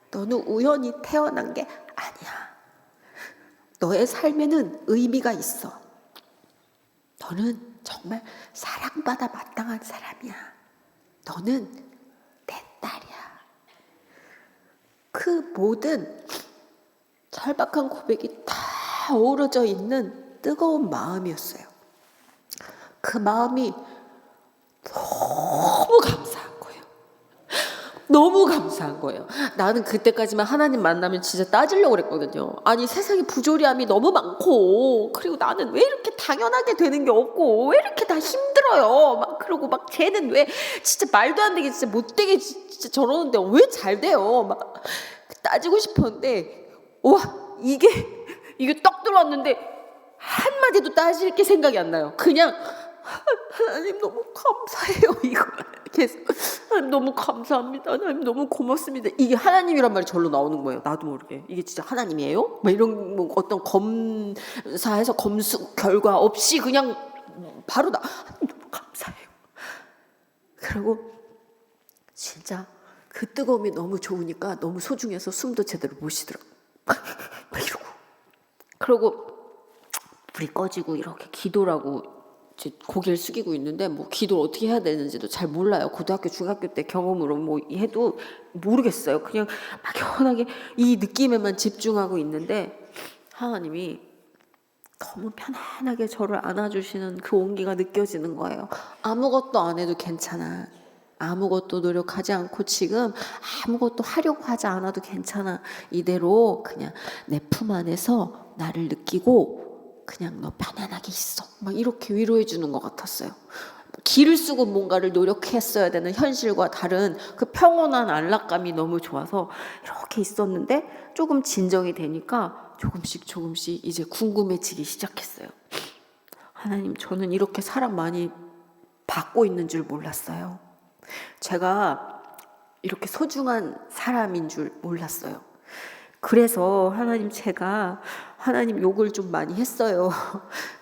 너는 우연히 태어난 게 아니야. 너의 삶에는 의미가 있어. 너는 정말 사랑받아 마땅한 사람이야. 너는 내 딸이야. 그 모든 절박한 고백이 다 어우러져 있는 뜨거운 마음이었어요. 그 마음이 너무 감사한 거예요. 너무 감사한 거예요. 나는 그때까지만 하나님 만나면 진짜 따지려고 그랬거든요. 아니 세상에 부조리함이 너무 많고 그리고 나는 왜 이렇게 당연하게 되는 게 없고 왜 이렇게 다 힘들어요. 막 그러고 막 쟤는 왜 진짜 말도 안 되게 진짜 못되게 진짜 저러는데 왜 잘 돼요. 막 따지고 싶었는데 와 이게 딱 들어왔는데 한마디도 따질 게 생각이 안 나요. 그냥 하나님 너무 감사해요. 이거 계속 하나님 너무 감사합니다. 하나님 너무 고맙습니다. 이게 하나님이란 말이 절로 나오는 거예요. 나도 모르게 이게 진짜 하나님이에요? 막 이런 뭐 어떤 검사해서 검수 결과 없이 그냥 바로 하나님 너무 감사해요. 그리고 진짜 그 뜨거움이 너무 좋으니까 너무 소중해서 숨도 제대로 못 쉬더라고. 막 이러고 그리고 불이 꺼지고 이렇게 기도라고 이제 고개를 숙이고 있는데 뭐 기도를 어떻게 해야 되는지도 잘 몰라요. 고등학교 중학교 때 경험으로 뭐 해도 모르겠어요. 그냥 막연하게 이 느낌에만 집중하고 있는데 하나님이 너무 편안하게 저를 안아주시는 그 온기가 느껴지는 거예요. 아무것도 안 해도 괜찮아. 아무것도 노력하지 않고 지금 아무것도 하려고 하지 않아도 괜찮아. 이대로 그냥 내 품 안에서 나를 느끼고 그냥 너 편안하게 있어. 막 이렇게 위로해 주는 것 같았어요. 기를 쓰고 뭔가를 노력했어야 되는 현실과 다른 그 평온한 안락감이 너무 좋아서 이렇게 있었는데 조금 진정이 되니까 조금씩 이제 궁금해지기 시작했어요. 하나님, 저는 이렇게 사랑 많이 받고 있는 줄 몰랐어요. 제가 이렇게 소중한 사람인 줄 몰랐어요. 그래서 하나님, 제가 하나님 욕을 좀 많이 했어요.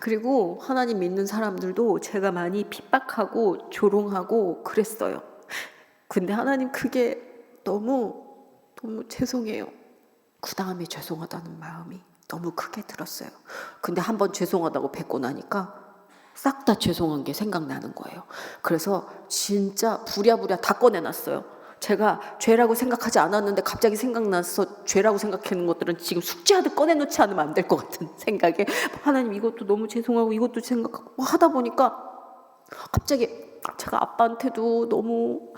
그리고 하나님 믿는 사람들도 제가 많이 핍박하고 조롱하고 그랬어요. 근데 하나님, 그게 너무 죄송해요. 그 다음에 죄송하다는 마음이 너무 크게 들었어요. 근데 한번 죄송하다고 뱉고 나니까 싹 다 죄송한 게 생각나는 거예요. 그래서 진짜 부랴부랴 다 꺼내놨어요. 제가 죄라고 생각하지 않았는데 갑자기 생각나서 죄라고 생각하는 것들은 지금 숙제하듯 꺼내놓지 않으면 안 될 것 같은 생각에 하나님, 이것도 너무 죄송하고 이것도 생각하고 하다 보니까 갑자기 제가 아빠한테도 너무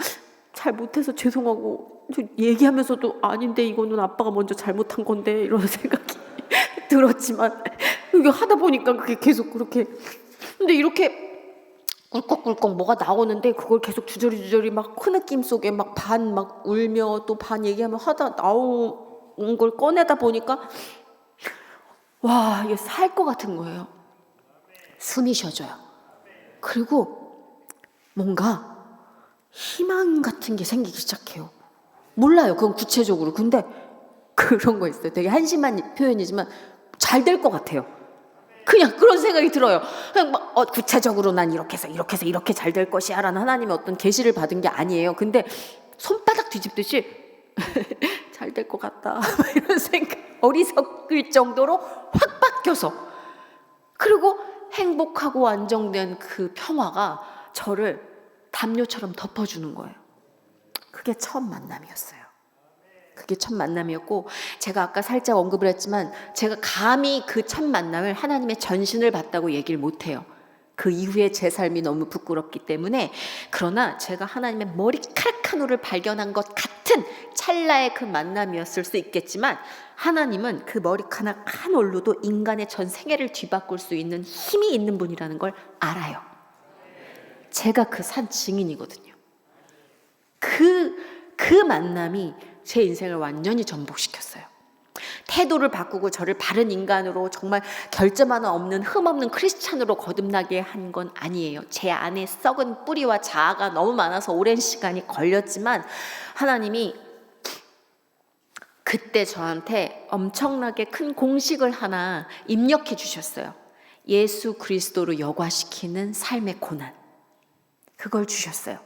잘 못해서 죄송하고 얘기하면서도 아닌데 이거는 아빠가 먼저 잘못한 건데 이런 생각이 들었지만 이게 하다 보니까 그게 계속 그렇게, 근데 이렇게 꿀꺽꿀꺽 뭐가 나오는데 그걸 계속 주저리 막 큰 느낌 속에 막 반 막 울며 또 반 얘기하며 하다 나온 걸 꺼내다 보니까 와, 이게 살 것 같은 거예요. 숨이 쉬어져요. 그리고 뭔가 희망 같은 게 생기기 시작해요. 몰라요, 그건 구체적으로. 근데 그런 거 있어요. 되게 한심한 표현이지만 잘 될 것 같아요. 그냥 그런 생각이 들어요. 그냥 막 구체적으로 난 이렇게 해서 이렇게 잘 될 것이야 라는 하나님의 어떤 계시를 받은 게 아니에요. 근데 손바닥 뒤집듯이 잘 될 것 같다 이런 생각, 어리석을 정도로 확 바뀌어서, 그리고 행복하고 안정된 그 평화가 저를 담요처럼 덮어주는 거예요. 그게 첫 만남이었어요. 그게 첫 만남이었고, 제가 아까 살짝 언급을 했지만 제가 감히 그 첫 만남을 하나님의 전신을 봤다고 얘기를 못해요. 그 이후에 제 삶이 너무 부끄럽기 때문에. 그러나 제가 하나님의 머리카락 한 올을 발견한 것 같은 찰나의 그 만남이었을 수 있겠지만, 하나님은 그 머리카락 한 올로도 인간의 전 생애를 뒤바꿀 수 있는 힘이 있는 분이라는 걸 알아요. 제가 그 산 증인이거든요. 그 만남이 제 인생을 완전히 전복시켰어요. 태도를 바꾸고 저를 바른 인간으로, 정말 결점 하나 없는 흠없는 크리스찬으로 거듭나게 한 건 아니에요. 제 안에 썩은 뿌리와 자아가 너무 많아서 오랜 시간이 걸렸지만, 하나님이 그때 저한테 엄청나게 큰 공식을 하나 입력해 주셨어요. 예수 그리스도로 여과시키는 삶의 고난, 그걸 주셨어요.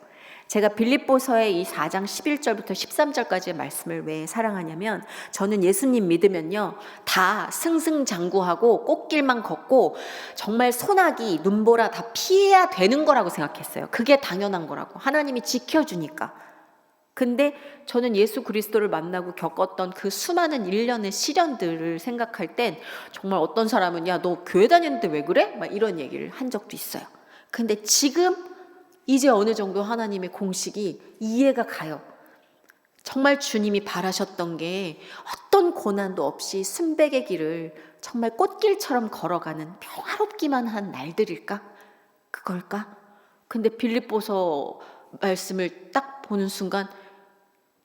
제가 빌립보서의 이 4장 11절부터 13절까지의 말씀을 왜 사랑하냐면, 저는 예수님 믿으면요 다 승승장구하고 꽃길만 걷고 정말 소나기, 눈보라 다 피해야 되는 거라고 생각했어요. 그게 당연한 거라고, 하나님이 지켜주니까. 근데 저는 예수 그리스도를 만나고 겪었던 그 수많은 일련의 시련들을 생각할 땐 정말 어떤 사람은 야, 너 교회 다녔는데 왜 그래? 막 이런 얘기를 한 적도 있어요. 근데 지금 이제 어느 정도 하나님의 공식이 이해가 가요. 정말 주님이 바라셨던 게 어떤 고난도 없이 순백의 길을 정말 꽃길처럼 걸어가는 평화롭기만 한 날들일까? 그걸까? 근데 빌립보서 말씀을 딱 보는 순간,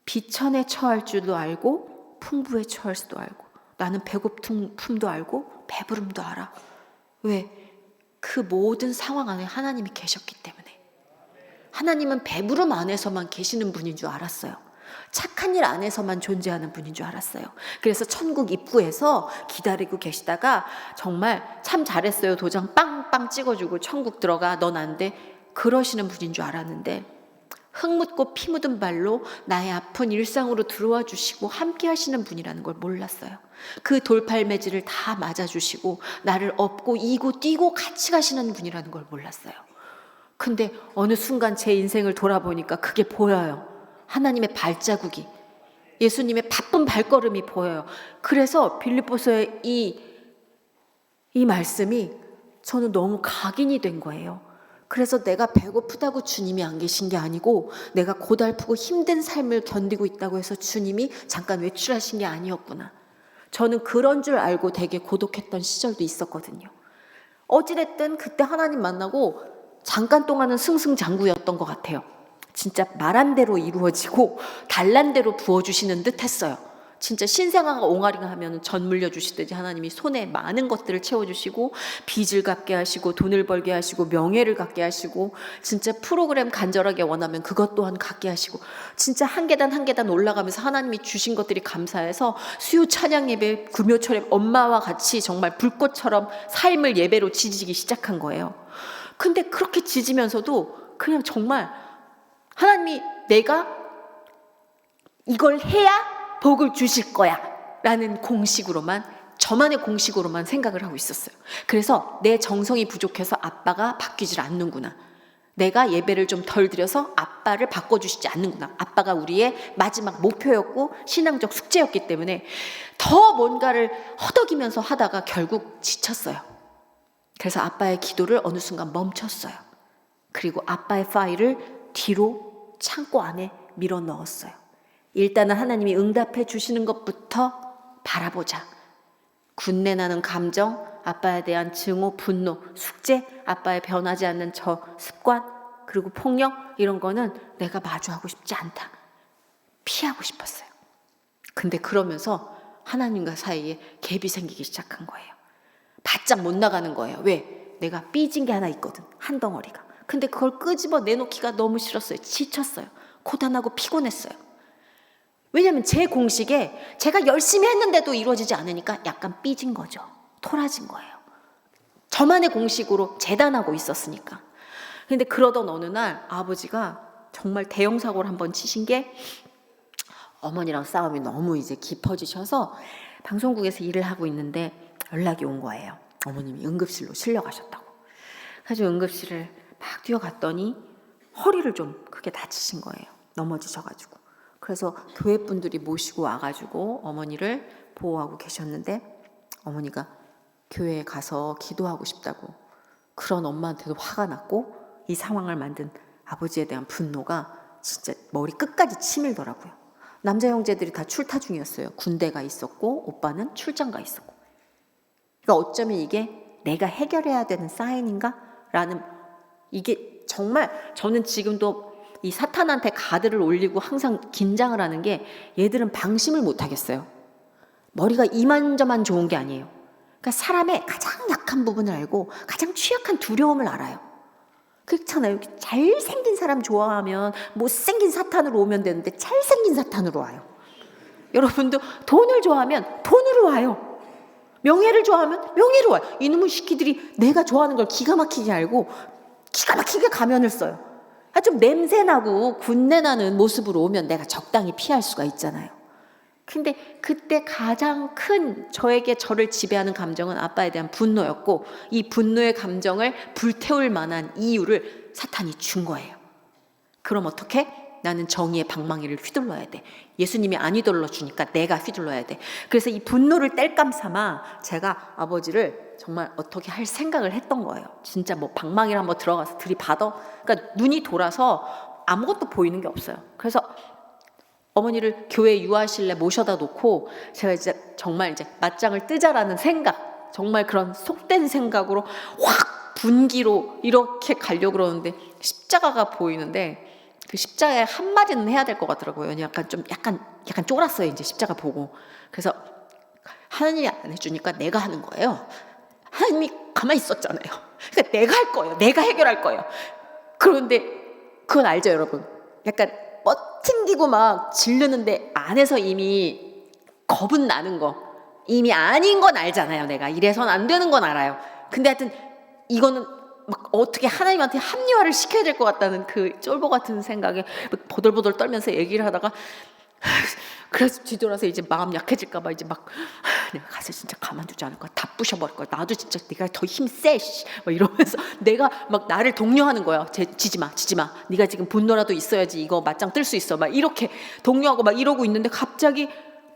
비천에 처할 줄도 알고 풍부에 처할 수도 알고, 나는 배고픔도 알고 배부름도 알아. 왜? 그 모든 상황 안에 하나님이 계셨기 때문에. 하나님은 배부름 안에서만 계시는 분인 줄 알았어요. 착한 일 안에서만 존재하는 분인 줄 알았어요. 그래서 천국 입구에서 기다리고 계시다가 정말 참 잘했어요, 도장 빵빵 찍어주고 천국 들어가, 넌 안 돼, 그러시는 분인 줄 알았는데, 흙 묻고 피 묻은 발로 나의 아픈 일상으로 들어와 주시고 함께 하시는 분이라는 걸 몰랐어요. 그 돌팔매질을 다 맞아주시고 나를 업고 이고 뛰고 같이 가시는 분이라는 걸 몰랐어요. 근데 어느 순간 제 인생을 돌아보니까 그게 보여요. 하나님의 발자국이, 예수님의 바쁜 발걸음이 보여요. 그래서 빌립보서의 이 말씀이 저는 너무 각인이 된 거예요. 그래서 내가 배고프다고 주님이 안 계신 게 아니고, 내가 고달프고 힘든 삶을 견디고 있다고 해서 주님이 잠깐 외출하신 게 아니었구나. 저는 그런 줄 알고 되게 고독했던 시절도 있었거든요. 어찌됐든 그때 하나님 만나고 잠깐 동안은 승승장구였던 것 같아요. 진짜 말한 대로 이루어지고 달란 대로 부어주시는 듯 했어요. 진짜 신생아가 옹알이가 하면 전 물려주시듯이 하나님이 손에 많은 것들을 채워주시고, 빚을 갚게 하시고, 돈을 벌게 하시고, 명예를 갖게 하시고, 진짜 프로그램 간절하게 원하면 그것 또한 갖게 하시고, 진짜 한 계단 한 계단 올라가면서 하나님이 주신 것들이 감사해서 수요 찬양 예배, 금요철에 엄마와 같이 정말 불꽃처럼 삶을 예배로 지지기 시작한 거예요. 근데 그렇게 지지면서도 그냥 정말 하나님이 내가 이걸 해야 복을 주실 거야 라는 공식으로만, 저만의 공식으로만 생각을 하고 있었어요. 그래서 내 정성이 부족해서 아빠가 바뀌질 않는구나, 내가 예배를 좀 덜 드려서 아빠를 바꿔주시지 않는구나, 아빠가 우리의 마지막 목표였고 신앙적 숙제였기 때문에 더 뭔가를 허덕이면서 하다가 결국 지쳤어요. 그래서 아빠의 기도를 어느 순간 멈췄어요. 그리고 아빠의 파일을 뒤로 창고 안에 밀어 넣었어요. 일단은 하나님이 응답해 주시는 것부터 바라보자. 군내나는 감정, 아빠에 대한 증오, 분노, 숙제, 아빠의 변하지 않는 저 습관, 그리고 폭력, 이런 거는 내가 마주하고 싶지 않다. 피하고 싶었어요. 근데 그러면서 하나님과 사이에 갭이 생기기 시작한 거예요. 바짝 못 나가는 거예요. 왜? 내가 삐진 게 하나 있거든, 한 덩어리가. 근데 그걸 끄집어 내놓기가 너무 싫었어요. 지쳤어요. 고단하고 피곤했어요. 왜냐하면 제 공식에 제가 열심히 했는데도 이루어지지 않으니까 약간 삐진 거죠. 토라진 거예요. 저만의 공식으로 재단하고 있었으니까. 근데 그러던 어느 날 아버지가 정말 대형 사고를 한번 치신 게, 어머니랑 싸움이 너무 이제 깊어지셔서 방송국에서 일을 하고 있는데 연락이 온 거예요. 어머님이 응급실로 실려가셨다고. 그래서 응급실을 막 뛰어갔더니 허리를 좀 크게 다치신 거예요. 넘어지셔가지고. 그래서 교회 분들이 모시고 와가지고 어머니를 보호하고 계셨는데 어머니가 교회에 가서 기도하고 싶다고, 그런 엄마한테도 화가 났고 이 상황을 만든 아버지에 대한 분노가 진짜 머리 끝까지 치밀더라고요. 남자 형제들이 다 출타 중이었어요. 군대가 있었고 오빠는 출장 가 있었고. 그러니까 어쩌면 이게 내가 해결해야 되는 사인인가? 라는, 이게 정말 저는 지금도 이 사탄한테 가드를 올리고 항상 긴장을 하는 게, 얘들은 방심을 못 하겠어요. 머리가 이만저만 좋은 게 아니에요. 그러니까 사람의 가장 약한 부분을 알고 가장 취약한 두려움을 알아요. 그렇잖아요. 잘생긴 사람 좋아하면 못생긴 사탄으로 오면 되는데 잘생긴 사탄으로 와요. 여러분도 돈을 좋아하면 돈으로 와요. 명예를 좋아하면 명예로 와요. 이놈의 시키들이 내가 좋아하는 걸 기가 막히게 알고 기가 막히게 가면을 써요. 좀 냄새나고 군내나는 모습으로 오면 내가 적당히 피할 수가 있잖아요. 근데 그때 가장 큰 저를 지배하는 감정은 아빠에 대한 분노였고, 이 분노의 감정을 불태울 만한 이유를 사탄이 준 거예요. 그럼 어떻게? 나는 정의의 방망이를 휘둘러야 돼. 예수님이 안 휘둘러 주니까 내가 휘둘러야 돼. 그래서 이 분노를 뗄감 삼아 제가 아버지를 정말 어떻게 할 생각을 했던 거예요. 진짜 뭐 방망이를 한번 들어가서 들이받아. 그러니까 눈이 돌아서 아무것도 보이는 게 없어요. 그래서 어머니를 교회 유아실내 모셔다 놓고 제가 이제 정말 이제 맞짱을 뜨자라는 생각, 정말 그런 속된 생각으로 확 분기로 이렇게 가려고 그러는데 십자가가 보이는데, 그 십자가에 한마디는 해야 될 것 같더라고요. 약간 쫄았어요. 이제 십자가 보고. 그래서 하나님이 안 해주니까 내가 하는 거예요. 하나님이 가만히 있었잖아요. 그러니까 내가 할 거예요. 내가 해결할 거예요. 그런데 그건 알죠, 여러분? 약간 뻗팅기고 막 지르는데 안에서 이미 겁은 나는 거, 이미 아닌 건 알잖아요. 내가 이래선 안 되는 건 알아요. 근데 하여튼 이거는 막 어떻게 하나님한테 합리화를 시켜야 될 것 같다는 그 쫄보 같은 생각에 보들보들 떨면서 얘기를 하다가, 그래서 뒤돌아서 이제 마음 약해질까 봐 이제 막 내가 가서 진짜 가만두지 않을 거야. 다 부셔버릴 거야. 나도 진짜 네가 더 힘세 막 이러면서 내가 막 나를 독려하는 거야. 지지 마. 네가 지금 분노라도 있어야지 이거 맞짱 뜰 수 있어. 막 이렇게 독려하고 막 이러고 있는데 갑자기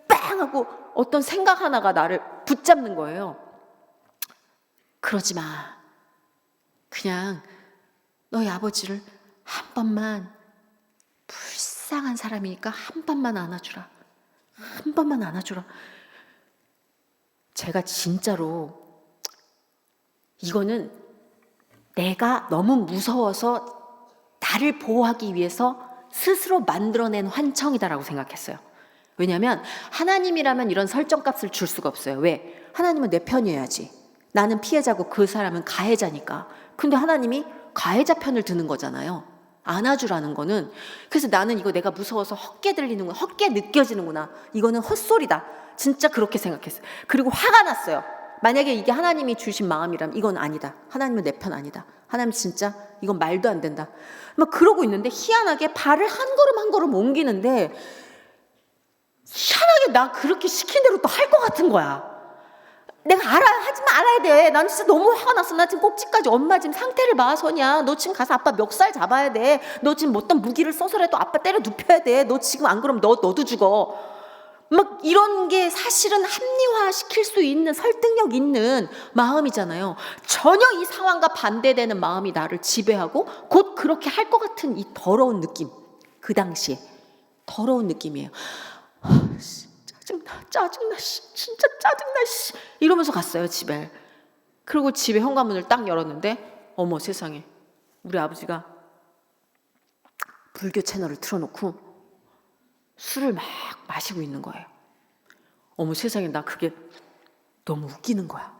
빵 하고 어떤 생각 하나가 나를 붙잡는 거예요. 그러지 마. 그냥 너희 아버지를 한 번만, 불쌍한 사람이니까 한 번만 안아주라. 한 번만 안아주라. 제가 진짜로 이거는 내가 너무 무서워서 나를 보호하기 위해서 스스로 만들어낸 환청이다라고 생각했어요. 왜냐하면 하나님이라면 이런 설정값을 줄 수가 없어요. 왜? 하나님은 내 편이어야지. 나는 피해자고 그 사람은 가해자니까. 근데 하나님이 가해자 편을 드는 거잖아요. 안아주라는 거는. 그래서 나는 이거 내가 무서워서 헛게 들리는구나, 헛게 느껴지는구나, 이거는 헛소리다. 진짜 그렇게 생각했어요. 그리고 화가 났어요. 만약에 이게 하나님이 주신 마음이라면 이건 아니다. 하나님은 내 편 아니다. 하나님 진짜 이건 말도 안 된다. 막 그러고 있는데 희한하게 발을 한 걸음 한 걸음 옮기는데, 희한하게 나 그렇게 시킨 대로 또 할 것 같은 거야. 내가 하지만 알아야 돼. 난 진짜 너무 화가 났어. 나 지금 꼭지까지 엄마 지금 상태를 봐, 선이야. 너 지금 가서 아빠 멱살 잡아야 돼. 너 지금 어떤 무기를 써서라도 아빠 때려 눕혀야 돼. 너 지금 안 그러면 너도 죽어. 막 이런 게 사실은 합리화시킬 수 있는, 설득력 있는 마음이잖아요. 전혀 이 상황과 반대되는 마음이 나를 지배하고 곧 그렇게 할 것 같은 이 더러운 느낌. 그 당시에 더러운 느낌이에요. 짜증나, 진짜 짜증나, 이러면서 갔어요, 집에. 그리고 집에 현관문을 딱 열었는데, 어머 세상에, 우리 아버지가 불교 채널을 틀어놓고 술을 막 마시고 있는 거예요. 어머 세상에, 나 그게 너무 웃기는 거야.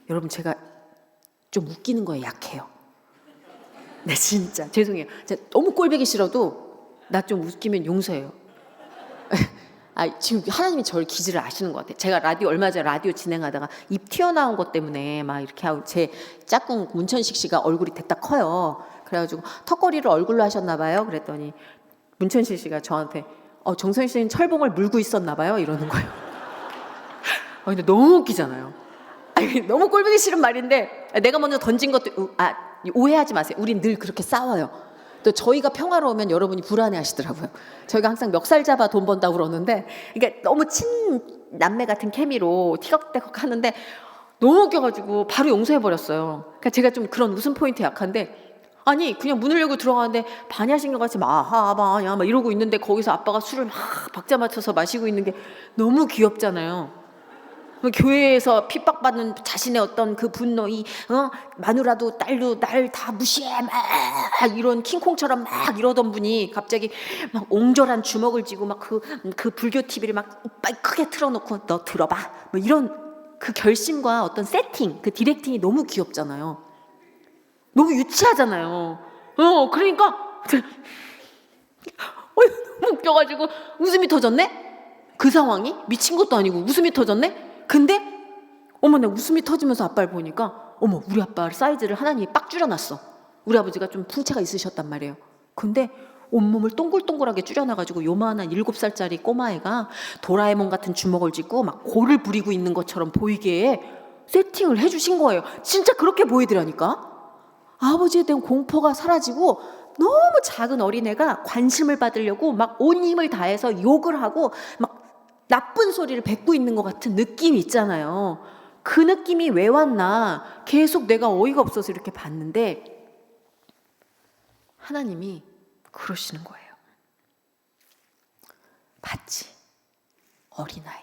여러분, 제가 좀 웃기는 거에 약해요. 네, 진짜 죄송해요. 제가 너무 꼴보기 싫어도 나 좀 웃기면 용서해요. 지금 하나님이 저를 기질을 아시는 것 같아요. 제가 얼마 전에 라디오 진행하다가 입 튀어나온 것 때문에 막 이렇게 하고, 제 짝꿍 문천식 씨가 얼굴이 됐다 커요. 그래가지고 턱걸이를 얼굴로 하셨나 봐요. 그랬더니 문천식 씨가 저한테 정선희 씨는 철봉을 물고 있었나 봐요. 이러는 거예요. 근데 너무 웃기잖아요. 아니, 너무 꼴보기 싫은 말인데 내가 먼저 던진 것도 오해하지 마세요. 우린 늘 그렇게 싸워요. 또 저희가 평화로우면 여러분이 불안해하시더라고요. 저희가 항상 멱살 잡아 돈 번다고 그러는데 그러니까 너무 친남매 같은 케미로 티격태격 하는데 너무 웃겨가지고 바로 용서해버렸어요. 그러니까 제가 좀 그런 웃음 포인트 약한데 아니 그냥 문을 열고 들어가는데 반야신경같이 마하바냐 막 이러고 있는데 거기서 아빠가 술을 막 박자 맞춰서 마시고 있는 게 너무 귀엽잖아요. 교회에서 핍박받는 자신의 어떤 그 분노, 마누라도 딸도 날 다 무시해 막 이런 킹콩처럼 막 이러던 분이 갑자기 막 옹졸한 주먹을 쥐고 막 그 불교 TV를 막 이빨 크게 틀어놓고 너 들어봐 뭐 이런 그 결심과 어떤 세팅, 그 디렉팅이 너무 귀엽잖아요. 너무 유치하잖아요. 그러니까 너무 웃겨가지고 웃음이 터졌네. 그 상황이 미친 것도 아니고 웃음이 터졌네. 근데 나 웃음이 터지면서 아빠를 보니까 우리 아빠 사이즈를 하나님이 빡 줄여놨어. 우리 아버지가 좀 풍채가 있으셨단 말이에요. 근데 온몸을 동글동글하게 줄여놔가지고 요만한 7살짜리 꼬마애가 도라에몽 같은 주먹을 쥐고 막 골을 부리고 있는 것처럼 보이게 세팅을 해주신 거예요. 진짜 그렇게 보이더라니까. 아버지에 대한 공포가 사라지고 너무 작은 어린애가 관심을 받으려고 막 온 힘을 다해서 욕을 하고 막 나쁜 소리를 뱉고 있는 것 같은 느낌이 있잖아요. 그 느낌이 왜 왔나 계속 내가 어이가 없어서 이렇게 봤는데 하나님이 그러시는 거예요. 봤지? 어린아이야.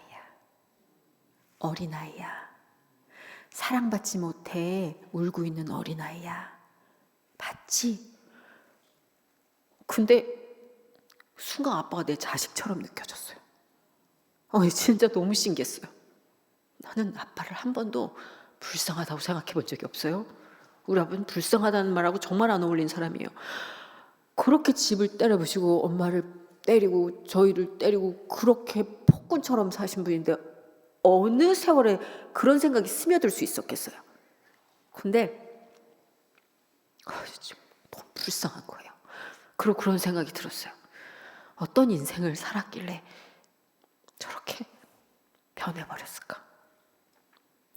사랑받지 못해 울고 있는 어린아이야. 봤지? 근데 순간 아빠가 내 자식처럼 느껴졌어요. 진짜 너무 신기했어요. 나는 아빠를 한 번도 불쌍하다고 생각해 본 적이 없어요. 우리 아버지는 불쌍하다는 말하고 정말 안 어울린 사람이에요. 그렇게 집을 때려부시고 엄마를 때리고 저희를 때리고 그렇게 폭군처럼 사신 분인데 어느 세월에 그런 생각이 스며들 수 있었겠어요. 근데 좀 너무 불쌍한 거예요. 그리고 그런 생각이 들었어요. 어떤 인생을 살았길래 저렇게 변해버렸을까?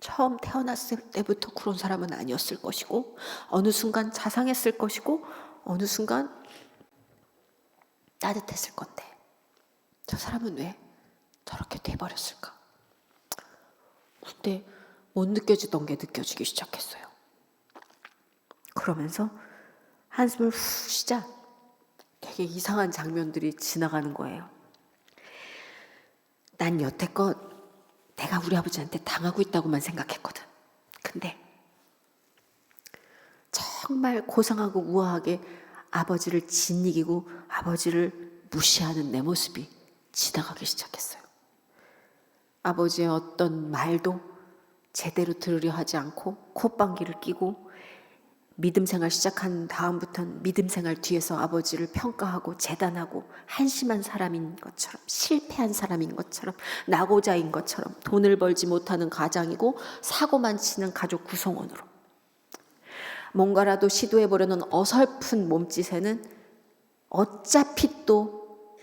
처음 태어났을 때부터 그런 사람은 아니었을 것이고 어느 순간 자상했을 것이고 어느 순간 따뜻했을 건데 저 사람은 왜 저렇게 돼버렸을까? 근데 못 느껴지던 게 느껴지기 시작했어요. 그러면서 한숨을 후 쉬자 되게 이상한 장면들이 지나가는 거예요. 난 여태껏 내가 우리 아버지한테 당하고 있다고만 생각했거든. 근데 정말 고상하고 우아하게 아버지를 짓이기고 아버지를 무시하는 내 모습이 지나가기 시작했어요. 아버지의 어떤 말도 제대로 들으려 하지 않고 콧방귀를 뀌고 믿음 생활 시작한 다음부터는 믿음 생활 뒤에서 아버지를 평가하고 재단하고 한심한 사람인 것처럼 실패한 사람인 것처럼 낙오자인 것처럼 돈을 벌지 못하는 가장이고 사고만 치는 가족 구성원으로 뭔가라도 시도해보려는 어설픈 몸짓에는 어차피 또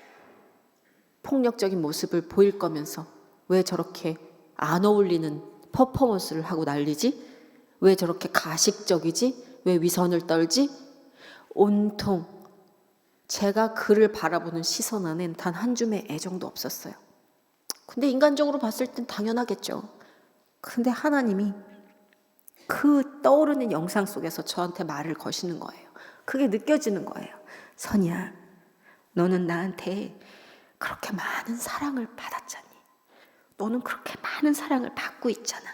폭력적인 모습을 보일 거면서 왜 저렇게 안 어울리는 퍼포먼스를 하고 난리지? 왜 저렇게 가식적이지? 왜 위선을 떨지? 온통 제가 그를 바라보는 시선 안엔 단 한 줌의 애정도 없었어요. 근데 인간적으로 봤을 땐 당연하겠죠. 근데 하나님이 그 떠오르는 영상 속에서 저한테 말을 거시는 거예요. 그게 느껴지는 거예요. 선이야, 너는 나한테 그렇게 많은 사랑을 받았잖니. 너는 그렇게 많은 사랑을 받고 있잖아.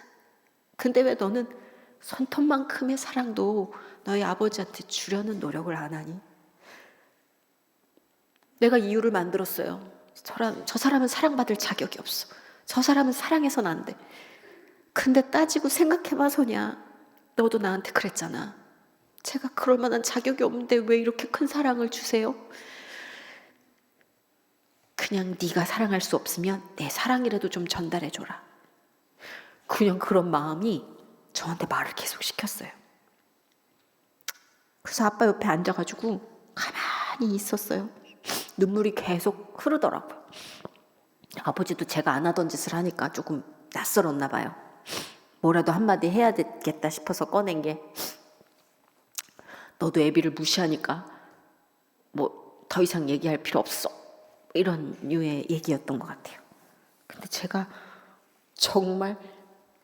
근데 왜 너는 손톱만큼의 사랑도 너희 아버지한테 주려는 노력을 안 하니? 내가 이유를 만들었어요. 저 사람은 사랑받을 자격이 없어. 저 사람은 사랑해서는 안 돼. 근데 따지고 생각해봐, 소냐. 너도 나한테 그랬잖아. 제가 그럴 만한 자격이 없는데 왜 이렇게 큰 사랑을 주세요? 그냥 네가 사랑할 수 없으면 내 사랑이라도 좀 전달해줘라. 그냥 그런 마음이 저한테 말을 계속 시켰어요. 그래서 아빠 옆에 앉아가지고 가만히 있었어요. 눈물이 계속 흐르더라고요. 아버지도 제가 안 하던 짓을 하니까 조금 낯설었나 봐요. 뭐라도 한마디 해야 되겠다 싶어서 꺼낸 게, 너도 애비를 무시하니까 뭐 더 이상 얘기할 필요 없어, 이런 류의 얘기였던 것 같아요. 근데 제가 정말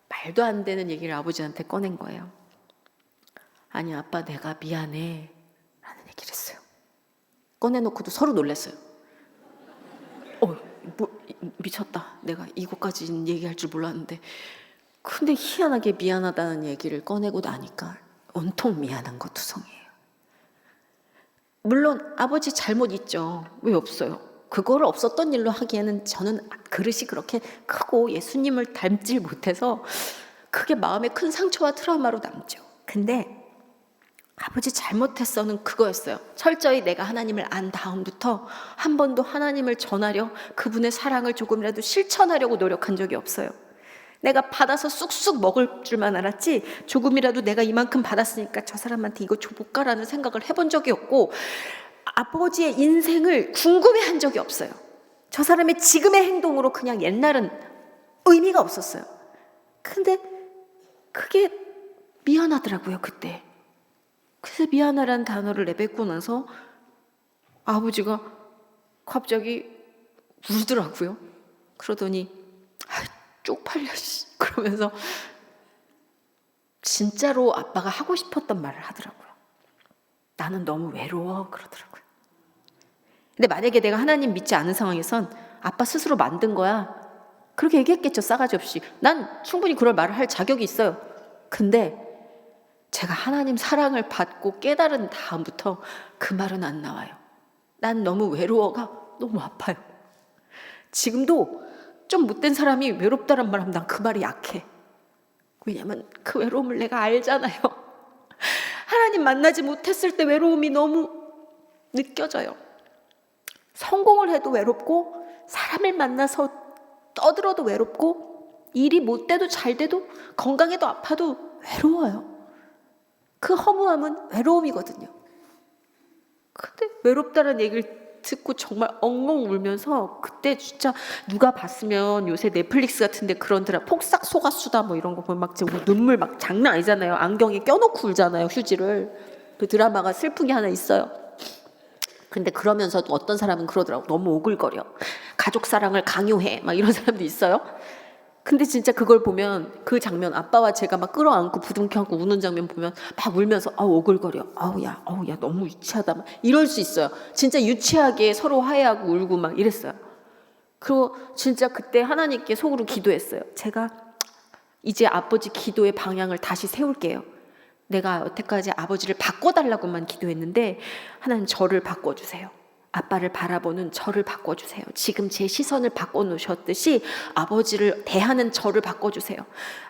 말도 안 되는 얘기를 아버지한테 꺼낸 거예요. 아니 아빠, 내가 미안해 라는 얘기를 했어요. 꺼내놓고도 서로 놀랐어요. 미쳤다, 내가 이거까지는 얘기할 줄 몰랐는데. 근데 희한하게 미안하다는 얘기를 꺼내고 나니까 온통 미안한 거 투성이에요. 물론 아버지 잘못 있죠. 왜 없어요? 그거를 없었던 일로 하기에는 저는 그릇이 그렇게 크고 예수님을 닮질 못해서 그게 마음에 큰 상처와 트라우마로 남죠. 근데 아버지 잘못했어는 그거였어요. 철저히 내가 하나님을 안 다음부터 한 번도 하나님을 전하려, 그분의 사랑을 조금이라도 실천하려고 노력한 적이 없어요. 내가 받아서 쑥쑥 먹을 줄만 알았지, 조금이라도 내가 이만큼 받았으니까 저 사람한테 이거 줘볼까라는 생각을 해본 적이 없고, 아버지의 인생을 궁금해한 적이 없어요. 저 사람의 지금의 행동으로 그냥 옛날은 의미가 없었어요. 근데 그게 미안하더라고요, 그때. 그래서 미안하라는 단어를 내뱉고 나서 아버지가 갑자기 울더라고요. 그러더니 쪽팔려 그러면서 진짜로 아빠가 하고 싶었던 말을 하더라고요. 나는 너무 외로워, 그러더라고요. 근데 만약에 내가 하나님 믿지 않은 상황에선 아빠 스스로 만든 거야, 그렇게 얘기했겠죠, 싸가지 없이. 난 충분히 그럴 말을 할 자격이 있어요. 근데 제가 하나님 사랑을 받고 깨달은 다음부터 그 말은 안 나와요. 난 너무 외로워가 너무 아파요. 지금도 좀 못된 사람이 외롭다란 말 하면 난 그 말이 약해. 왜냐면 그 외로움을 내가 알잖아요. 하나님 만나지 못했을 때 외로움이 너무 느껴져요. 성공을 해도 외롭고, 사람을 만나서 떠들어도 외롭고, 일이 못 돼도 잘 돼도, 건강해도 아파도 외로워요. 그 허무함은 외로움이거든요. 근데 외롭다는 얘기를 듣고 정말 엉엉 울면서, 그때 진짜 누가 봤으면 요새 넷플릭스 같은데 그런 드라마, 폭삭 속았수다 뭐 이런 거 보면 막 눈물 막 장난 아니잖아요. 안경에 껴놓고 울잖아요, 휴지를. 그 드라마가 슬픈 게 하나 있어요. 근데 그러면서도 어떤 사람은 그러더라고. 너무 오글거려, 가족 사랑을 강요해, 막 이런 사람도 있어요. 근데 진짜 그걸 보면, 그 장면, 아빠와 제가 막 끌어안고 부둥켜안고 우는 장면 보면 막 울면서 오글거려, 아우 야 너무 유치하다, 막 이럴 수 있어요. 진짜 유치하게 서로 화해하고 울고 막 이랬어요. 그리고 진짜 그때 하나님께 속으로 기도했어요. 제가 이제 아버지 기도의 방향을 다시 세울게요. 내가 여태까지 아버지를 바꿔달라고만 기도했는데 하나님 저를 바꿔주세요. 아빠를 바라보는 저를 바꿔주세요. 지금 제 시선을 바꿔놓으셨듯이 아버지를 대하는 저를 바꿔주세요.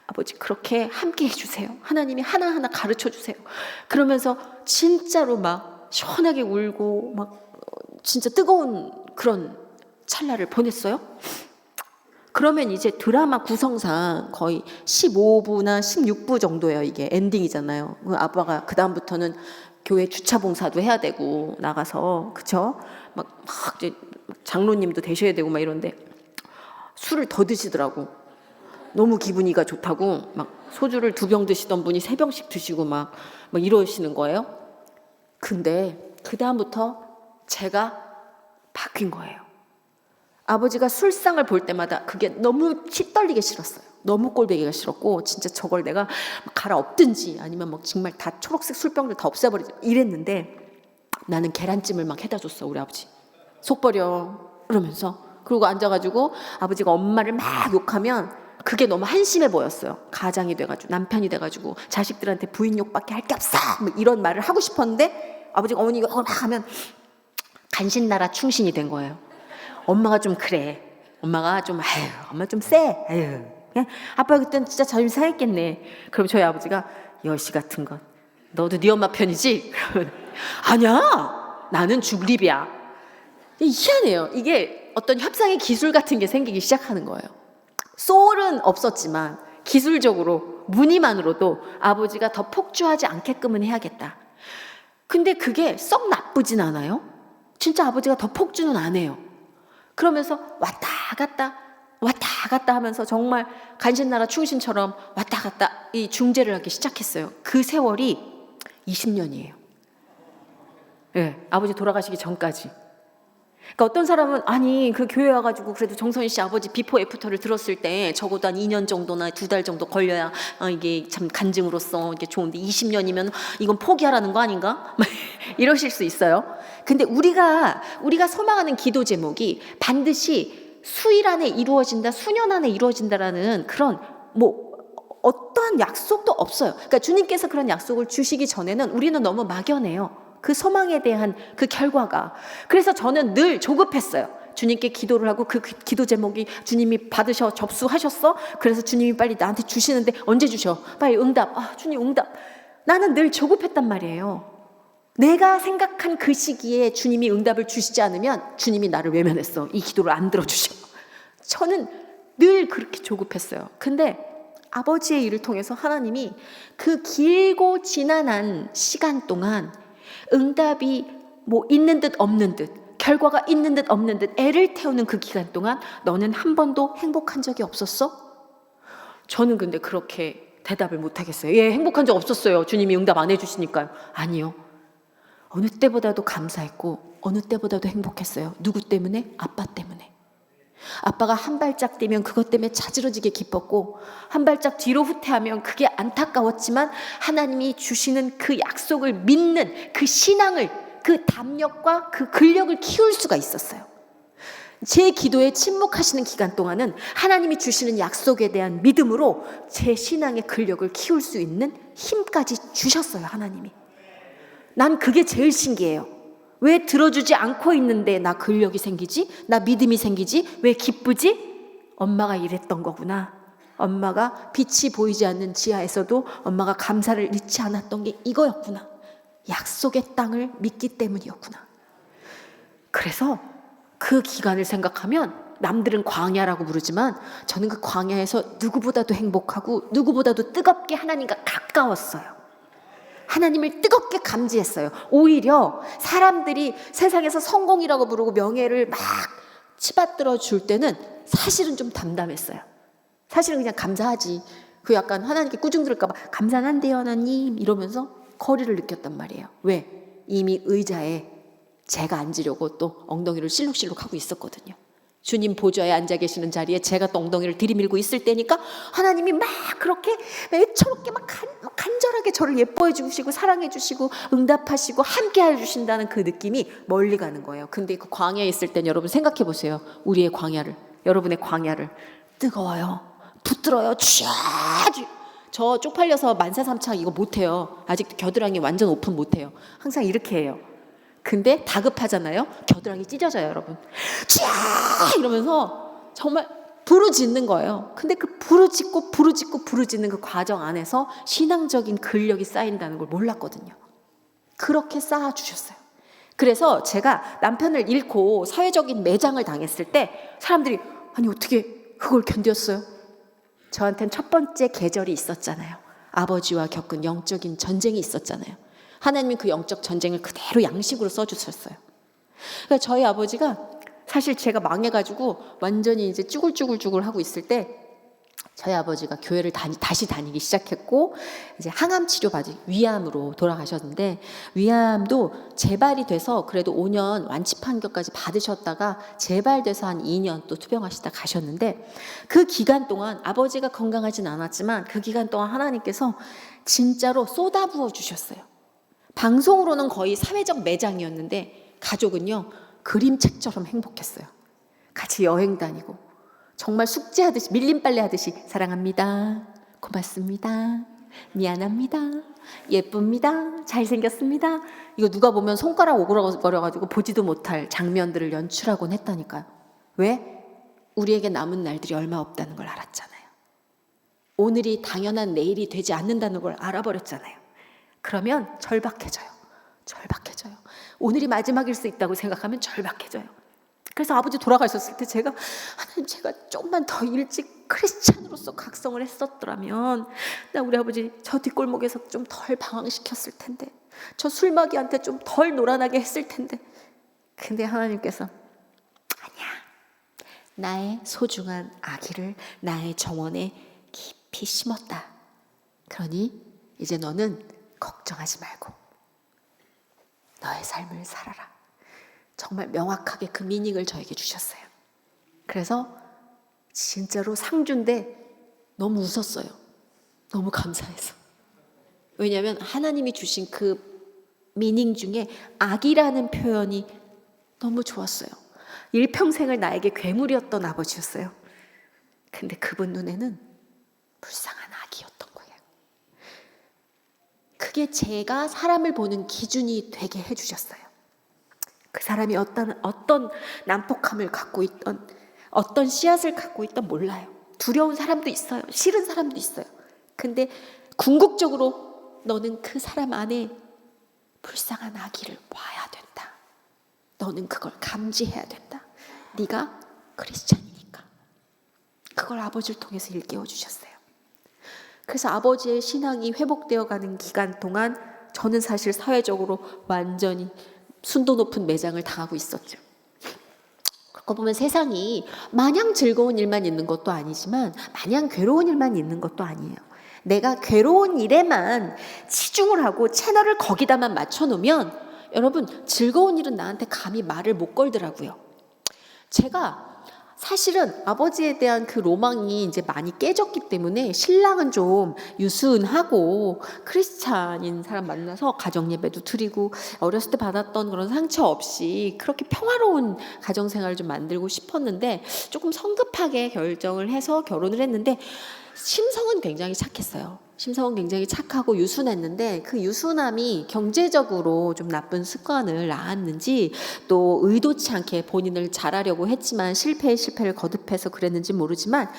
아버지 그렇게 함께 해주세요. 하나님이 하나하나 가르쳐주세요. 그러면서 진짜로 막 시원하게 울고 막 진짜 뜨거운 그런 찰나를 보냈어요. 그러면 이제 드라마 구성상 거의 15부나 16부 정도예요. 이게 엔딩이잖아요. 아빠가 그 다음부터는 교회 주차 봉사도 해야 되고 나가서, 그쵸? 막 이제 장로님도 되셔야 되고 막 이런데 술을 더 드시더라고. 너무 기분이가 좋다고 막 소주를 2병 드시던 분이 3병씩 드시고 막 이러시는 거예요. 근데 그 다음부터 제가 바뀐 거예요. 아버지가 술상을 볼 때마다 그게 너무 시떨리게 싫었어요. 너무 꼴보기가 싫었고, 진짜 저걸 내가 갈아엎든지 아니면 막 정말 다 초록색 술병들 다 없애버리지 이랬는데, 나는 계란찜을 막 해다 줬어, 우리 아버지. 속 버려 그러면서. 그리고 앉아가지고 아버지가 엄마를 막 욕하면 그게 너무 한심해 보였어요. 가장이 돼가지고, 남편이 돼가지고 자식들한테 부인 욕밖에 할 게 없어 뭐 이런 말을 하고 싶었는데, 아버지가 어머니가 막 하면 간신나라 충신이 된 거예요. 엄마가 좀 그래. 엄마가 좀 엄마 좀 세. 아빠 그때는 진짜 자존심 상했겠네. 그럼 저희 아버지가, 여시 같은 것, 너도 네 엄마 편이지? 그러면 아니야, 나는 중립이야. 희한해요. 이게 어떤 협상의 기술 같은 게 생기기 시작하는 거예요. 소울은 없었지만 기술적으로 무늬만으로도 아버지가 더 폭주하지 않게끔은 해야겠다. 근데 그게 썩 나쁘진 않아요. 진짜 아버지가 더 폭주는 안 해요. 그러면서 왔다 왔다 갔다 하면서 정말 간신나라 충신처럼 왔다 갔다 이 중재를 하기 시작했어요. 그 세월이 20년이에요. 네, 아버지 돌아가시기 전까지. 그러니까 어떤 사람은 아니 그 교회 와가지고 그래도 정선희 씨 아버지 비포 애프터를 들었을 때 적어도 한 2년 정도나 2달 정도 걸려야 이게 참 간증으로서 이게 좋은데 20년이면 이건 포기하라는 거 아닌가? 이러실 수 있어요. 근데 우리가 소망하는 기도 제목이 반드시 수일 안에 이루어진다, 수년 안에 이루어진다라는 그런 어떠한 약속도 없어요. 그러니까 주님께서 그런 약속을 주시기 전에는 우리는 너무 막연해요. 그 소망에 대한 그 결과가. 그래서 저는 늘 조급했어요. 주님께 기도를 하고 그 기도 제목이 주님이 받으셔 접수하셨어? 그래서 주님이 빨리 나한테 주시는데 언제 주셔? 빨리 응답. 주님 응답. 나는 늘 조급했단 말이에요. 내가 생각한 그 시기에 주님이 응답을 주시지 않으면 주님이 나를 외면했어. 이 기도를 안 들어주셔. 저는 늘 그렇게 조급했어요. 근데 아버지의 일을 통해서 하나님이 그 길고 지난한 시간 동안 응답이 있는 듯 없는 듯, 결과가 있는 듯 없는 듯 애를 태우는 그 기간 동안 너는 한 번도 행복한 적이 없었어? 저는 근데 그렇게 대답을 못 하겠어요. 예, 행복한 적 없었어요. 주님이 응답 안 해주시니까요. 아니요. 어느 때보다도 감사했고 어느 때보다도 행복했어요. 누구 때문에? 아빠 때문에. 아빠가 한 발짝 뛰면 그것 때문에 자지러지게 기뻤고 한 발짝 뒤로 후퇴하면 그게 안타까웠지만 하나님이 주시는 그 약속을 믿는 그 신앙을, 그 담력과 그 근력을 키울 수가 있었어요. 제 기도에 침묵하시는 기간 동안은 하나님이 주시는 약속에 대한 믿음으로 제 신앙의 근력을 키울 수 있는 힘까지 주셨어요. 하나님이. 난 그게 제일 신기해요. 왜 들어주지 않고 있는데 나 근력이 생기지? 나 믿음이 생기지? 왜 기쁘지? 엄마가 이랬던 거구나. 엄마가 빛이 보이지 않는 지하에서도 엄마가 감사를 잃지 않았던 게 이거였구나. 약속의 땅을 믿기 때문이었구나. 그래서 그 기간을 생각하면 남들은 광야라고 부르지만 저는 그 광야에서 누구보다도 행복하고 누구보다도 뜨겁게 하나님과 가까웠어요. 하나님을 뜨겁게 감지했어요. 오히려 사람들이 세상에서 성공이라고 부르고 명예를 막 치받들어 줄 때는 사실은 좀 담담했어요. 사실은 그냥 감사하지. 그 약간 하나님께 꾸중 들을까 봐 감사한데요 하나님 이러면서 거리를 느꼈단 말이에요. 왜? 이미 의자에 제가 앉으려고 또 엉덩이를 실룩실룩 하고 있었거든요. 주님 보좌에 앉아 계시는 자리에 제가 또 엉덩이를 들이밀고 있을 때니까 하나님이 막 그렇게 애처롭게 막 간절하게 저를 예뻐해 주시고 사랑해 주시고 응답하시고 함께 해 주신다는 그 느낌이 멀리 가는 거예요. 근데 그 광야에 있을 땐 여러분 생각해 보세요. 우리의 광야를, 여러분의 광야를. 뜨거워요. 붙들어요. 저 쪽팔려서 만사삼창 이거 못해요. 아직 겨드랑이 완전 오픈 못해요. 항상 이렇게 해요. 근데 다급하잖아요. 겨드랑이 찢어져요, 여러분. 쫙 이러면서 정말 부르짖는 거예요. 근데 그 부르짖고 부르짖는 그 과정 안에서 신앙적인 근력이 쌓인다는 걸 몰랐거든요. 그렇게 쌓아주셨어요. 그래서 제가 남편을 잃고 사회적인 매장을 당했을 때 사람들이 아니 어떻게 그걸 견뎠어요? 저한테는 첫 번째 계절이 있었잖아요. 아버지와 겪은 영적인 전쟁이 있었잖아요. 하나님이 그 영적 전쟁을 그대로 양식으로 써주셨어요. 그러니까 저희 아버지가 사실 제가 망해가지고 완전히 이제 쭈글쭈글 하고 있을 때 저희 아버지가 교회를 다시 다니기 시작했고 이제 항암 치료 받으 위암으로 돌아가셨는데 위암도 재발이 돼서 그래도 5년 완치 판결까지 받으셨다가 재발돼서 한 2년 또 투병하시다 가셨는데 그 기간 동안 아버지가 건강하진 않았지만 그 기간 동안 하나님께서 진짜로 쏟아부어 주셨어요. 방송으로는 거의 사회적 매장이었는데 가족은요 그림책처럼 행복했어요. 같이 여행 다니고 정말 숙제하듯이 밀림빨래 하듯이 사랑합니다. 고맙습니다. 미안합니다. 예쁩니다. 잘생겼습니다. 이거 누가 보면 손가락 오그라거려가지고 보지도 못할 장면들을 연출하곤 했다니까요. 왜? 우리에게 남은 날들이 얼마 없다는 걸 알았잖아요. 오늘이 당연한 내일이 되지 않는다는 걸 알아버렸잖아요. 그러면 절박해져요. 오늘이 마지막일 수 있다고 생각하면 절박해져요. 그래서 아버지 돌아가셨을 때 제가 하나님 제가 조금만 더 일찍 크리스찬으로서 각성을 했었더라면 나 우리 아버지 저 뒷골목에서 좀 덜 방황시켰을 텐데 저 술마귀한테 좀 덜 놀아나게 했을 텐데 근데 하나님께서 아니야 나의 소중한 아기를 나의 정원에 깊이 심었다. 그러니 이제 너는 걱정하지 말고 너의 삶을 살아라. 정말 명확하게 그 미닝을 저에게 주셨어요. 그래서 진짜로 상주인데 너무 웃었어요. 너무 감사해서. 왜냐하면 하나님이 주신 그 미닝 중에 아기라는 표현이 너무 좋았어요. 일평생을 나에게 괴물이었던 아버지였어요. 근데 그분 눈에는 불쌍한 아기였던 거예요. 그게 제가 사람을 보는 기준이 되게 해주셨어요. 그 사람이 어떤 난폭함을 갖고 있던, 어떤 씨앗을 갖고 있던 몰라요. 두려운 사람도 있어요. 싫은 사람도 있어요. 근데 궁극적으로 너는 그 사람 안에 불쌍한 아기를 봐야 된다. 너는 그걸 감지해야 된다. 네가 크리스찬이니까. 그걸 아버지를 통해서 일깨워 주셨어요. 그래서 아버지의 신앙이 회복되어 가는 기간 동안 저는 사실 사회적으로 완전히 순도 높은 매장을 당하고 있었죠. 그거 보면 세상이 마냥 즐거운 일만 있는 것도 아니지만 마냥 괴로운 일만 있는 것도 아니에요. 내가 괴로운 일에만 치중을 하고 채널을 거기다만 맞춰놓으면 여러분 즐거운 일은 나한테 감히 말을 못 걸더라고요. 제가 사실은 아버지에 대한 그 로망이 이제 많이 깨졌기 때문에 신랑은 좀 유순하고 크리스찬인 사람 만나서 가정예배도 드리고 어렸을 때 받았던 그런 상처 없이 그렇게 평화로운 가정생활을 좀 만들고 싶었는데 조금 성급하게 결정을 해서 결혼을 했는데 심성은 굉장히 착했어요. 심성은 굉장히 착하고 유순했는데 그 유순함이 경제적으로 좀 나쁜 습관을 낳았는지 또 의도치 않게 본인을 잘하려고 했지만 실패를 거듭해서 그랬는지 모르지만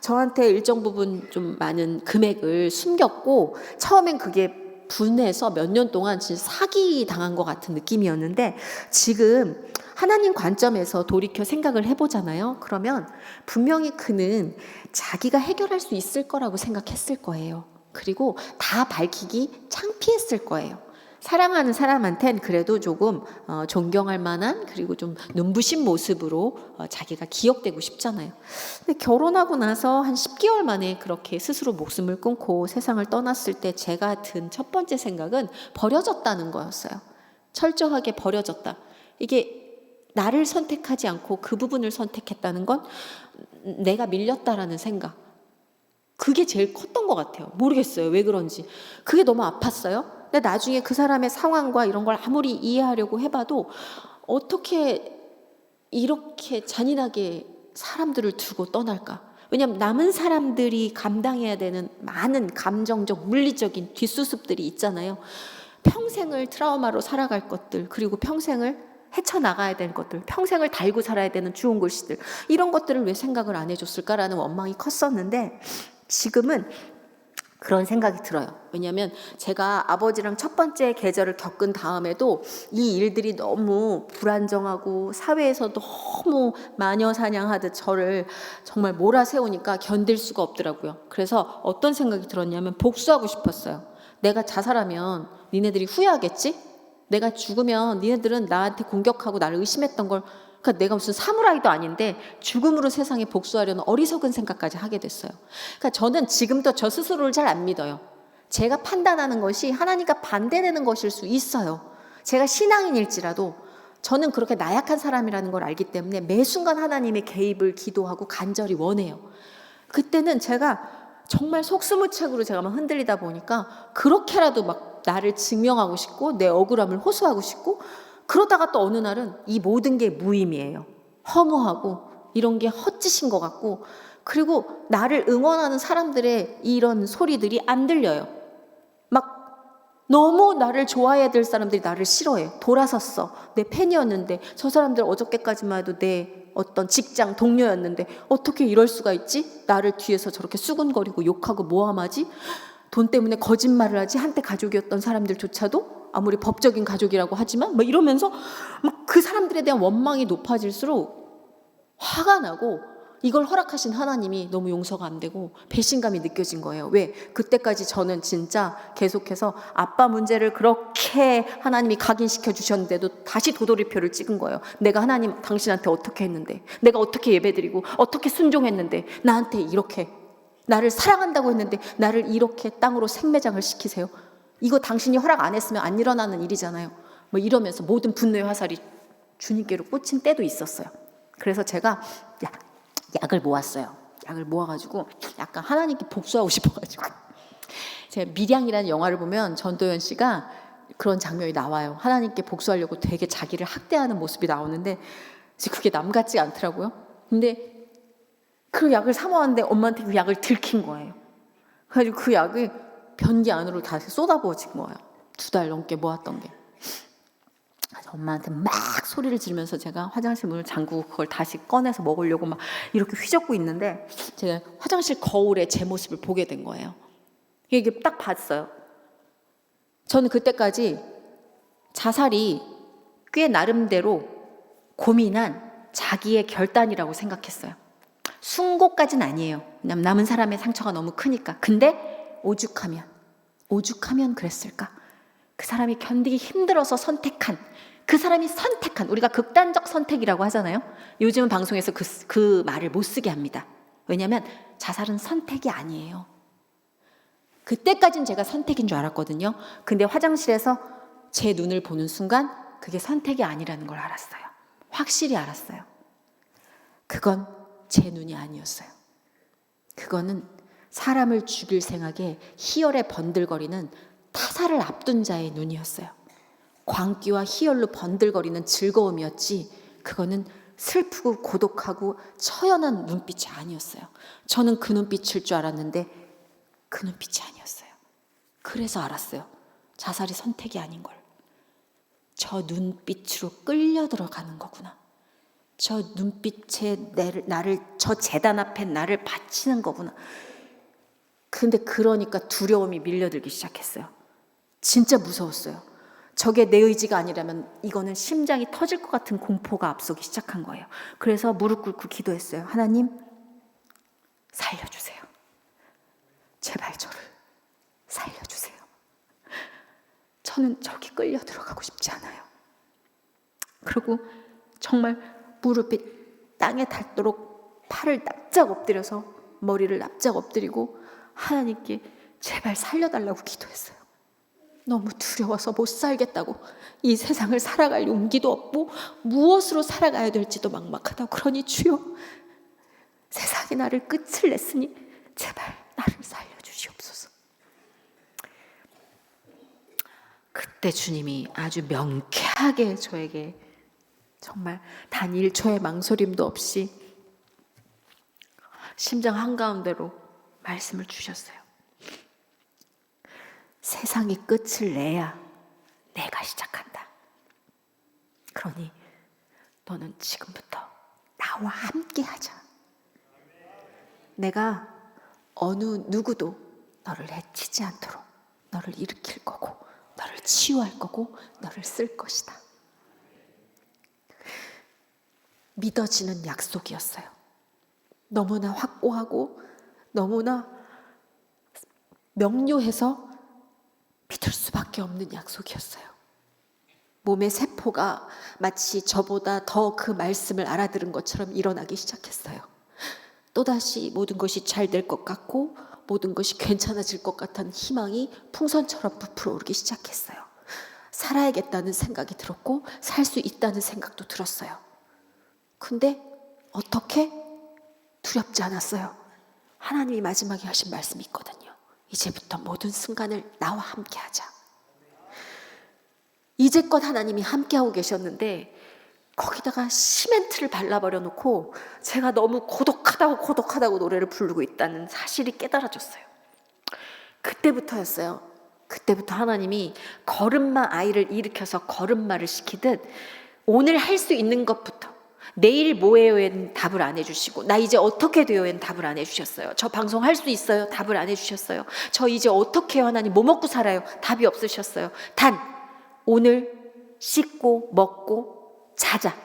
저한테 일정 부분 좀 많은 금액을 숨겼고 처음엔 그게 분해서 몇 년 동안 진짜 사기 당한 것 같은 느낌이었는데 지금 하나님 관점에서 돌이켜 생각을 해보잖아요. 그러면 분명히 그는 자기가 해결할 수 있을 거라고 생각했을 거예요. 그리고 다 밝히기 창피했을 거예요. 사랑하는 사람한텐 그래도 조금 존경할 만한 그리고 좀 눈부신 모습으로 자기가 기억되고 싶잖아요. 근데 결혼하고 나서 한 10개월 만에 그렇게 스스로 목숨을 끊고 세상을 떠났을 때 제가 든 첫 번째 생각은 버려졌다는 거였어요. 철저하게 버려졌다. 이게 나를 선택하지 않고 그 부분을 선택했다는 건 내가 밀렸다라는 생각. 그게 제일 컸던 것 같아요. 모르겠어요. 왜 그런지. 그게 너무 아팠어요. 근데 나중에 그 사람의 상황과 이런 걸 아무리 이해하려고 해봐도 어떻게 이렇게 잔인하게 사람들을 두고 떠날까? 왜냐하면 남은 사람들이 감당해야 되는 많은 감정적, 물리적인 뒷수습들이 있잖아요. 평생을 트라우마로 살아갈 것들, 그리고 평생을 헤쳐나가야 될 것들, 평생을 달고 살아야 되는 주운 글씨들, 이런 것들을 왜 생각을 안 해줬을까라는 원망이 컸었는데 지금은 그런 생각이 들어요. 왜냐하면 제가 아버지랑 첫 번째 계절을 겪은 다음에도 이 일들이 너무 불안정하고 사회에서 너무 마녀사냥하듯 저를 정말 몰아세우니까 견딜 수가 없더라고요. 그래서 어떤 생각이 들었냐면 복수하고 싶었어요. 내가 자살하면 니네들이 후회하겠지? 내가 죽으면 니네들은 나한테 공격하고 나를 의심했던 걸, 그러니까 내가 무슨 사무라이도 아닌데 죽음으로 세상에 복수하려는 어리석은 생각까지 하게 됐어요. 그러니까 저는 지금도 저 스스로를 잘 안 믿어요. 제가 판단하는 것이 하나님과 반대되는 것일 수 있어요. 제가 신앙인일지라도 저는 그렇게 나약한 사람이라는 걸 알기 때문에 매 순간 하나님의 개입을 기도하고 간절히 원해요. 그때는 제가 정말 속수무책으로 제가 막 흔들리다 보니까 그렇게라도 막 나를 증명하고 싶고 내 억울함을 호소하고 싶고, 그러다가 또 어느 날은 이 모든 게 무의미해요. 허무하고 이런 게 헛짓인 것 같고, 그리고 나를 응원하는 사람들의 이런 소리들이 안 들려요. 막 너무 나를 좋아해야 될 사람들이 나를 싫어해. 돌아섰어. 내 팬이었는데, 저 사람들 어저께까지만 해도 내 어떤 직장 동료였는데 어떻게 이럴 수가 있지? 나를 뒤에서 저렇게 수군거리고 욕하고 모함하지? 돈 때문에 거짓말을 하지? 한때 가족이었던 사람들조차도 아무리 법적인 가족이라고 하지만 이러면서 그 사람들에 대한 원망이 높아질수록 화가 나고 이걸 허락하신 하나님이 너무 용서가 안 되고 배신감이 느껴진 거예요. 왜? 그때까지 저는 진짜 계속해서 아빠 문제를 그렇게 하나님이 각인시켜 주셨는데도 다시 도돌이표를 찍은 거예요. 내가 하나님 당신한테 어떻게 했는데, 내가 어떻게 예배드리고 어떻게 순종했는데 나한테 이렇게, 나를 사랑한다고 했는데 나를 이렇게 땅으로 생매장을 시키세요. 이거 당신이 허락 안 했으면 안 일어나는 일이잖아요. 뭐 이러면서 모든 분노의 화살이 주님께로 꽂힌 때도 있었어요. 그래서 제가 약을 모았어요. 약을 모아가지고 약간 하나님께 복수하고 싶어가지고 제가 밀양이라는 영화를 보면 전도연 씨가 그런 장면이 나와요. 하나님께 복수하려고 되게 자기를 학대하는 모습이 나오는데 그게 남 같지 않더라고요. 근데 그 약을 사 모았는데 엄마한테 그 약을 들킨 거예요. 그래가지고 그 약이 변기 안으로 다시 쏟아부어진 거예요. 2달 넘게 모았던 게. 엄마한테 막 소리를 지르면서 제가 화장실 문을 잠그고 그걸 다시 꺼내서 먹으려고 막 이렇게 휘젓고 있는데 제가 화장실 거울에 제 모습을 보게 된 거예요. 이게 딱 봤어요. 저는 그때까지 자살이 꽤 나름대로 고민한 자기의 결단이라고 생각했어요. 순고까지는 아니에요. 왜냐면 남은 사람의 상처가 너무 크니까. 근데 오죽하면 그랬을까? 그 사람이 견디기 힘들어서 선택한, 그 사람이 선택한, 우리가 극단적 선택이라고 하잖아요. 요즘은 방송에서 그 말을 못 쓰게 합니다. 왜냐하면 자살은 선택이 아니에요. 그때까지는 제가 선택인 줄 알았거든요. 근데 화장실에서 제 눈을 보는 순간 그게 선택이 아니라는 걸 알았어요. 확실히 알았어요. 그건 제 눈이 아니었어요. 그거는 사람을 죽일 생각에 희열에 번들거리는 타살을 앞둔 자의 눈이었어요. 광기와 희열로 번들거리는 즐거움이었지 그거는 슬프고 고독하고 처연한 눈빛이 아니었어요. 저는 그 눈빛일 줄 알았는데 그 눈빛이 아니었어요. 그래서 알았어요. 자살이 선택이 아닌 걸. 저 눈빛으로 끌려 들어가는 거구나. 저 눈빛에 나를 저 제단 앞에 나를 바치는 거구나. 근데 그러니까 두려움이 밀려들기 시작했어요. 진짜 무서웠어요. 저게 내 의지가 아니라면 이거는 심장이 터질 것 같은 공포가 앞서기 시작한 거예요. 그래서 무릎 꿇고 기도했어요. 하나님, 살려주세요. 제발 저를 살려주세요. 저는 저기 끌려 들어가고 싶지 않아요. 그리고 정말 무릎이 땅에 닿도록 팔을 납작 엎드려서 머리를 납작 엎드리고 하나님께 제발 살려달라고 기도했어요. 너무 두려워서 못 살겠다고, 이 세상을 살아갈 용기도 없고 무엇으로 살아가야 될지도 막막하다고. 그러니 주여, 세상이 나를 끝을 냈으니 제발 나를 살려주시옵소서. 그때 주님이 아주 명쾌하게 저에게 정말 단 1초의 망설임도 없이 심장 한가운데로 말씀을 주셨어요. 세상이 끝을 내야 내가 시작한다. 그러니 너는 지금부터 나와 함께 하자. 내가 어느 누구도 너를 해치지 않도록 너를 일으킬 거고, 너를 치유할 거고, 너를 쓸 것이다. 믿어지는 약속이었어요. 너무나 확고하고 너무나 명료해서 믿을 수밖에 없는 약속이었어요. 몸의 세포가 마치 저보다 더 그 말씀을 알아들은 것처럼 일어나기 시작했어요. 또다시 모든 것이 잘 될 것 같고 모든 것이 괜찮아질 것 같은 희망이 풍선처럼 부풀어 오르기 시작했어요. 살아야겠다는 생각이 들었고 살 수 있다는 생각도 들었어요. 근데 어떻게? 두렵지 않았어요. 하나님이 마지막에 하신 말씀이 있거든요. 이제부터 모든 순간을 나와 함께 하자. 이제껏 하나님이 함께하고 계셨는데 거기다가 시멘트를 발라버려 놓고 제가 너무 고독하다고 노래를 부르고 있다는 사실이 깨달아졌어요. 그때부터였어요. 그때부터 하나님이 걸음마 아이를 일으켜서 걸음마를 시키듯 오늘 할 수 있는 것부터, 내일 뭐해요엔 답을 안 해주시고, 나 이제 어떻게 돼요엔 답을 안 해주셨어요. 저 방송 할 수 있어요? 답을 안 해주셨어요. 저 이제 어떻게 해요 하나님? 뭐 먹고 살아요? 답이 없으셨어요. 단 오늘 씻고 먹고 자자,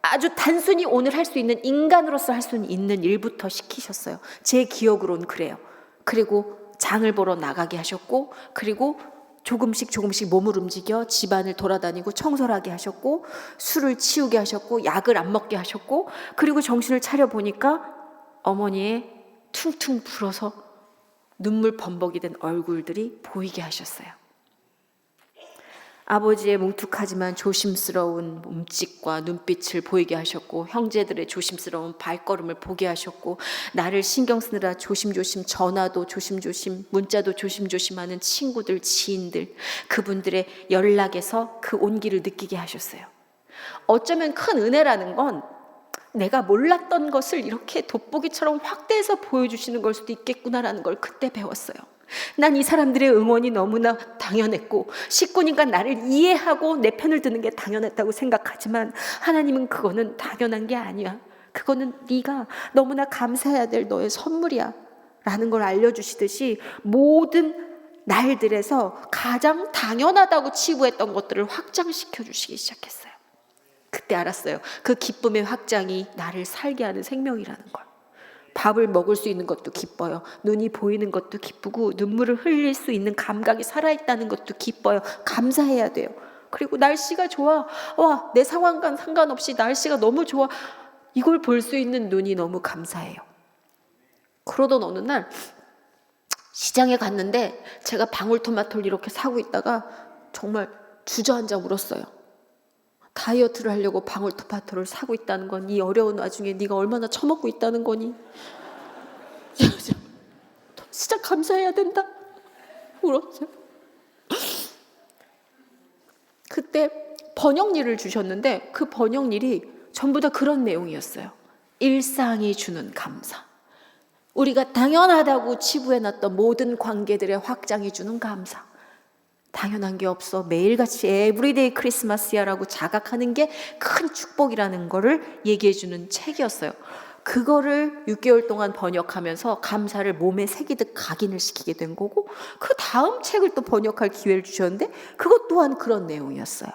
아주 단순히 오늘 할 수 있는, 인간으로서 할 수 있는 일부터 시키셨어요. 제 기억으로는 그래요. 그리고 장을 보러 나가게 하셨고, 그리고 조금씩 몸을 움직여 집안을 돌아다니고 청소를 하게 하셨고, 술을 치우게 하셨고, 약을 안 먹게 하셨고, 그리고 정신을 차려 보니까 어머니의 퉁퉁 불어서 눈물 범벅이 된 얼굴들이 보이게 하셨어요. 아버지의 뭉툭하지만 조심스러운 몸짓과 눈빛을 보이게 하셨고, 형제들의 조심스러운 발걸음을 보게 하셨고, 나를 신경 쓰느라 조심조심 전화도 조심조심, 문자도 조심조심 하는 친구들, 지인들, 그분들의 연락에서 그 온기를 느끼게 하셨어요. 어쩌면 큰 은혜라는 건 내가 몰랐던 것을 이렇게 돋보기처럼 확대해서 보여주시는 걸 수도 있겠구나라는 걸 그때 배웠어요. 난 이 사람들의 응원이 너무나 당연했고, 식구니까 나를 이해하고 내 편을 드는 게 당연했다고 생각하지만, 하나님은 그거는 당연한 게 아니야. 그거는 네가 너무나 감사해야 될 너의 선물이야 라는 걸 알려주시듯이, 모든 날들에서 가장 당연하다고 치부했던 것들을 확장시켜 주시기 시작했어요. 그때 알았어요. 그 기쁨의 확장이 나를 살게 하는 생명이라는 걸. 밥을 먹을 수 있는 것도 기뻐요. 눈이 보이는 것도 기쁘고, 눈물을 흘릴 수 있는 감각이 살아있다는 것도 기뻐요. 감사해야 돼요. 그리고 날씨가 좋아. 와, 내 상황과 상관없이 날씨가 너무 좋아. 이걸 볼 수 있는 눈이 너무 감사해요. 그러던 어느 날 시장에 갔는데 제가 방울토마토를 이렇게 사고 있다가 정말 주저앉아 울었어요. 다이어트를 하려고 방울토마토를 사고 있다는 건 이 어려운 와중에 네가 얼마나 처먹고 있다는 거니? 진짜 감사해야 된다. 울었어요. 그때 번역일을 주셨는데 그 번역일이 전부 다 그런 내용이었어요. 일상이 주는 감사. 우리가 당연하다고 치부해놨던 모든 관계들의 확장이 주는 감사. 당연한 게 없어. 매일같이 에브리데이 크리스마스야라고 자각하는 게 큰 축복이라는 거를 얘기해주는 책이었어요. 그거를 6개월 동안 번역하면서 감사를 몸에 새기듯 각인을 시키게 된 거고, 그 다음 책을 또 번역할 기회를 주셨는데 그것 또한 그런 내용이었어요.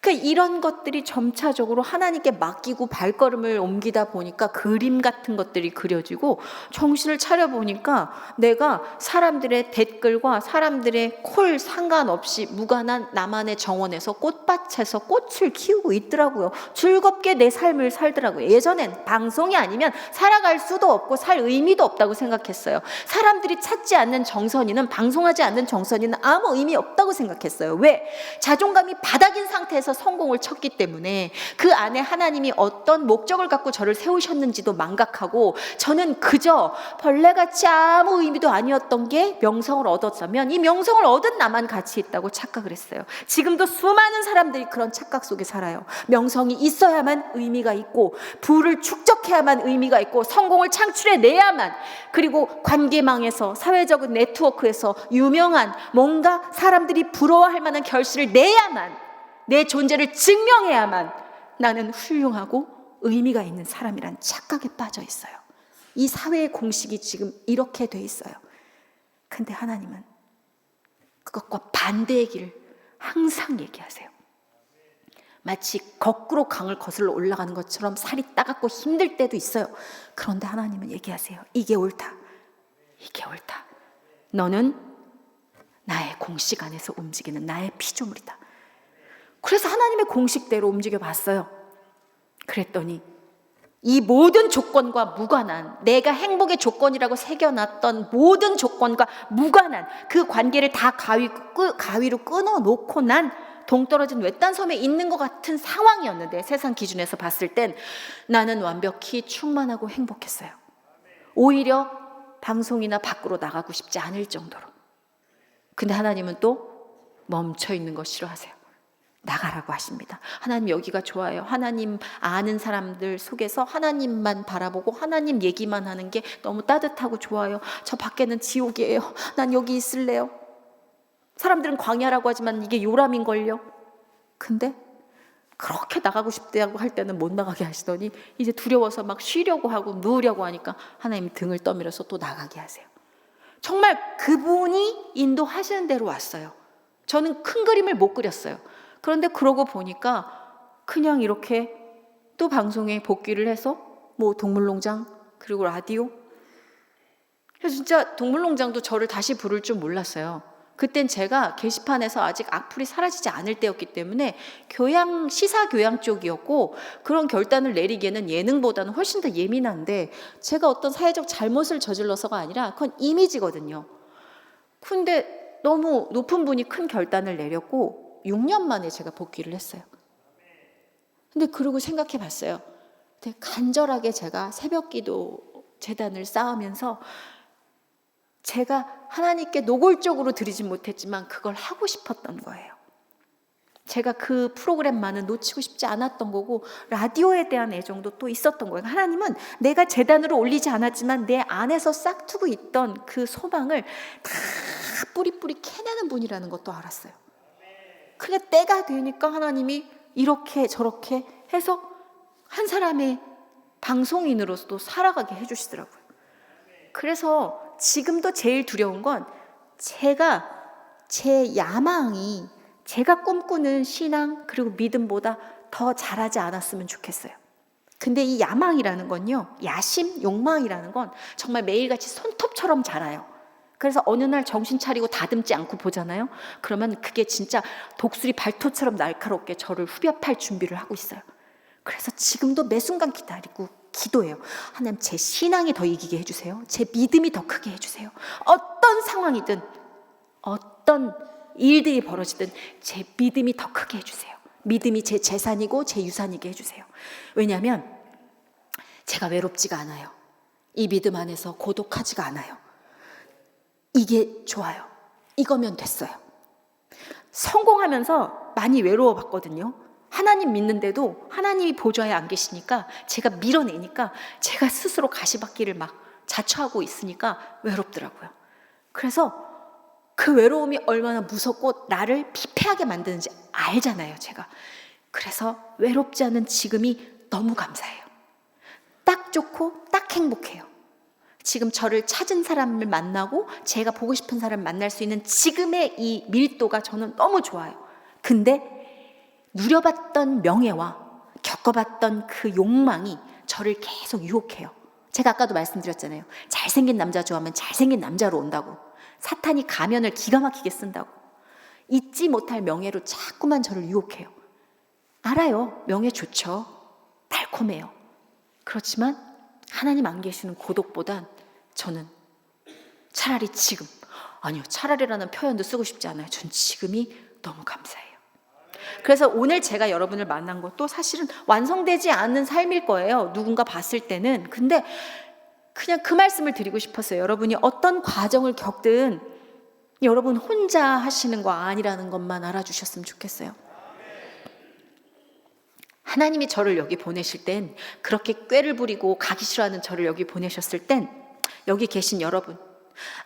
그러니까 이런 것들이 점차적으로 하나님께 맡기고 발걸음을 옮기다 보니까 그림 같은 것들이 그려지고, 정신을 차려보니까 내가 사람들의 댓글과 사람들의 콜 상관없이 무관한 나만의 정원에서 꽃밭에서 꽃을 키우고 있더라고요. 즐겁게 내 삶을 살더라고요. 예전엔 방송이 아니면 살아갈 수도 없고 살 의미도 없다고 생각했어요. 사람들이 찾지 않는 정선이는, 방송하지 않는 정선이는 아무 의미 없다고 생각했어요. 왜? 자존감이 바닥인 상태에서 성공을 쳤기 때문에 그 안에 하나님이 어떤 목적을 갖고 저를 세우셨는지도 망각하고, 저는 그저 벌레같이 아무 의미도 아니었던 게 명성을 얻었다면 이 명성을 얻은 나만 가치 있다고 착각을 했어요. 지금도 수많은 사람들이 그런 착각 속에 살아요. 명성이 있어야만 의미가 있고, 부를 축적해야만 의미가 있고, 성공을 창출해내야만, 그리고 관계망에서, 사회적인 네트워크에서 유명한, 뭔가 사람들이 부러워할 만한 결실을 내야만, 내 존재를 증명해야만 나는 훌륭하고 의미가 있는 사람이란 착각에 빠져 있어요. 이 사회의 공식이 지금 이렇게 돼 있어요. 근데 하나님은 그것과 반대의 길을 항상 얘기하세요. 마치 거꾸로 강을 거슬러 올라가는 것처럼 살이 따갑고 힘들 때도 있어요. 그런데 하나님은 얘기하세요. 이게 옳다. 이게 옳다. 너는 나의 공식 안에서 움직이는 나의 피조물이다. 그래서 하나님의 공식대로 움직여 봤어요. 그랬더니 이 모든 조건과 무관한, 내가 행복의 조건이라고 새겨놨던 모든 조건과 무관한 그 관계를 다 가위로 끊어놓고 난 동떨어진 외딴 섬에 있는 것 같은 상황이었는데, 세상 기준에서 봤을 땐 나는 완벽히 충만하고 행복했어요. 오히려 방송이나 밖으로 나가고 싶지 않을 정도로. 근데 하나님은 또 멈춰있는 거 싫어하세요. 나가라고 하십니다. 하나님 여기가 좋아요. 하나님 아는 사람들 속에서 하나님만 바라보고 하나님 얘기만 하는 게 너무 따뜻하고 좋아요. 저 밖에는 지옥이에요. 난 여기 있을래요. 사람들은 광야라고 하지만 이게 요람인걸요. 근데 그렇게 나가고 싶다고 할 때는 못 나가게 하시더니 이제 두려워서 막 쉬려고 하고 누우려고 하니까 하나님 등을 떠밀어서 또 나가게 하세요. 정말 그분이 인도하시는 대로 왔어요. 저는 큰 그림을 못 그렸어요. 그런데 그러고 보니까 그냥 이렇게 또 방송에 복귀를 해서 뭐 동물농장 그리고 라디오. 그래서 진짜 동물농장도 저를 다시 부를 줄 몰랐어요. 그땐 제가 게시판에서 아직 악플이 사라지지 않을 때였기 때문에 시사 교양 쪽이었고, 그런 결단을 내리기에는 예능보다는 훨씬 더 예민한데, 제가 어떤 사회적 잘못을 저질러서가 아니라 그건 이미지거든요. 근데 너무 높은 분이 큰 결단을 내렸고 6년 만에 제가 복귀를 했어요. 근데 그러고 생각해 봤어요. 되게 간절하게 제가 새벽기도 재단을 쌓으면서 제가 하나님께 노골적으로 드리진 못했지만 그걸 하고 싶었던 거예요. 제가 그 프로그램만은 놓치고 싶지 않았던 거고, 라디오에 대한 애정도 또 있었던 거예요. 하나님은 내가 재단으로 올리지 않았지만 내 안에서 싹트고 있던 그 소망을 다 뿌리뿌리 캐내는 분이라는 것도 알았어요. 그게 때가 되니까 하나님이 이렇게 저렇게 해서 한 사람의 방송인으로서도 살아가게 해주시더라고요. 그래서 지금도 제일 두려운 건 제 야망이 제가 꿈꾸는 신앙 그리고 믿음보다 더 자라지 않았으면 좋겠어요. 근데 이 야망이라는 건요, 야심, 욕망이라는 건 정말 매일같이 손톱처럼 자라요. 그래서 어느 날 정신 차리고 다듬지 않고 보잖아요. 그러면 그게 진짜 독수리 발톱처럼 날카롭게 저를 후벼팔 준비를 하고 있어요. 그래서 지금도 매 순간 기다리고 기도해요. 하나님, 제 신앙이 더 이기게 해주세요. 제 믿음이 더 크게 해주세요. 어떤 상황이든 어떤 일들이 벌어지든 제 믿음이 더 크게 해주세요. 믿음이 제 재산이고 제 유산이게 해주세요. 왜냐하면 제가 외롭지가 않아요. 이 믿음 안에서 고독하지가 않아요. 이게 좋아요. 이거면 됐어요. 성공하면서 많이 외로워봤거든요. 하나님 믿는데도 하나님이 보좌에 안 계시니까 제가 밀어내니까 제가 스스로 가시밭길을 막 자처하고 있으니까 외롭더라고요. 그래서 그 외로움이 얼마나 무섭고 나를 피폐하게 만드는지 알잖아요, 제가. 그래서 외롭지 않은 지금이 너무 감사해요. 딱 좋고 딱 행복해요. 지금 저를 찾은 사람을 만나고 제가 보고 싶은 사람을 만날 수 있는 지금의 이 밀도가 저는 너무 좋아요. 근데 누려봤던 명예와 겪어봤던 그 욕망이 저를 계속 유혹해요. 제가 아까도 말씀드렸잖아요. 잘생긴 남자 좋아하면 잘생긴 남자로 온다고. 사탄이 가면을 기가 막히게 쓴다고. 잊지 못할 명예로 자꾸만 저를 유혹해요. 알아요. 명예 좋죠. 달콤해요. 그렇지만 하나님 안 계시는 고독보단 저는 차라리 지금, 아니요, 차라리라는 표현도 쓰고 싶지 않아요. 전 지금이 너무 감사해요. 그래서 오늘 제가 여러분을 만난 것도 사실은 완성되지 않은 삶일 거예요. 누군가 봤을 때는. 근데 그냥 그 말씀을 드리고 싶었어요. 여러분이 어떤 과정을 겪든 여러분 혼자 하시는 거 아니라는 것만 알아주셨으면 좋겠어요. 하나님이 저를 여기 보내실 땐, 그렇게 꾀를 부리고 가기 싫어하는 저를 여기 보내셨을 땐, 여기 계신 여러분,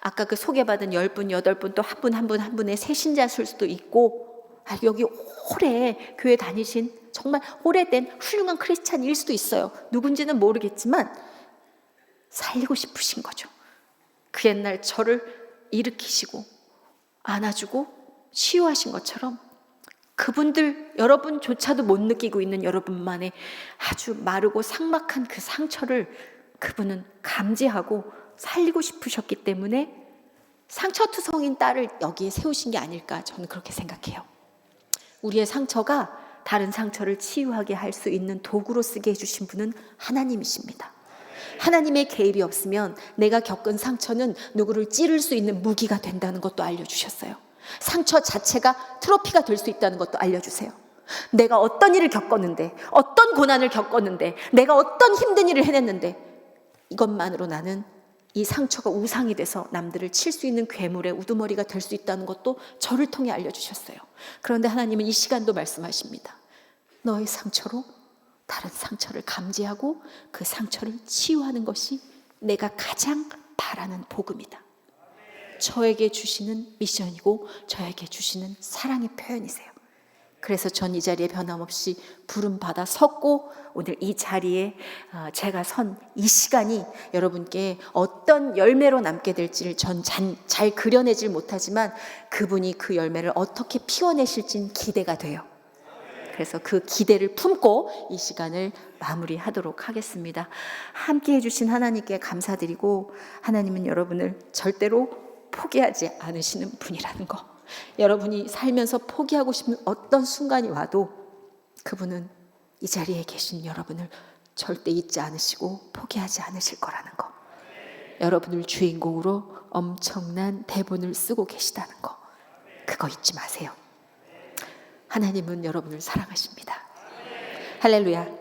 아까 그 소개받은 10분, 8분, 또 한 분의 새 신자일 수도 있고, 여기 오래 교회 다니신 정말 오래된 훌륭한 크리스찬일 수도 있어요. 누군지는 모르겠지만 살리고 싶으신 거죠. 그 옛날 저를 일으키시고 안아주고 치유하신 것처럼 그분들, 여러분조차도 못 느끼고 있는 여러분만의 아주 마르고 삭막한 그 상처를 그분은 감지하고 살리고 싶으셨기 때문에 상처투성인 딸을 여기에 세우신 게 아닐까, 저는 그렇게 생각해요. 우리의 상처가 다른 상처를 치유하게 할 수 있는 도구로 쓰게 해주신 분은 하나님이십니다. 하나님의 개입이 없으면 내가 겪은 상처는 누구를 찌를 수 있는 무기가 된다는 것도 알려주셨어요. 상처 자체가 트로피가 될 수 있다는 것도 알려주세요. 내가 어떤 일을 겪었는데, 어떤 고난을 겪었는데, 내가 어떤 힘든 일을 해냈는데, 이것만으로 나는 이 상처가 우상이 돼서 남들을 칠 수 있는 괴물의 우두머리가 될 수 있다는 것도 저를 통해 알려주셨어요. 그런데 하나님은 이 시간도 말씀하십니다. 너의 상처로 다른 상처를 감지하고 그 상처를 치유하는 것이 내가 가장 바라는 복음이다. 저에게 주시는 미션이고 저에게 주시는 사랑의 표현이세요. 그래서 전 이 자리에 변함없이 부름받아 섰고, 오늘 이 자리에 제가 선 이 시간이 여러분께 어떤 열매로 남게 될지를 전 잘 그려내질 못하지만 그분이 그 열매를 어떻게 피워내실진 기대가 돼요. 그래서 그 기대를 품고 이 시간을 마무리하도록 하겠습니다. 함께 해주신 하나님께 감사드리고, 하나님은 여러분을 절대로 포기하지 않으시는 분이라는 거, 여러분이 살면서 포기하고 싶은 어떤 순간이 와도 그분은 이 자리에 계신 여러분을 절대 잊지 않으시고 포기하지 않으실 거라는 거, 여러분을 주인공으로 엄청난 대본을 쓰고 계시다는 거, 그거 잊지 마세요. 하나님은 여러분을 사랑하십니다. 할렐루야.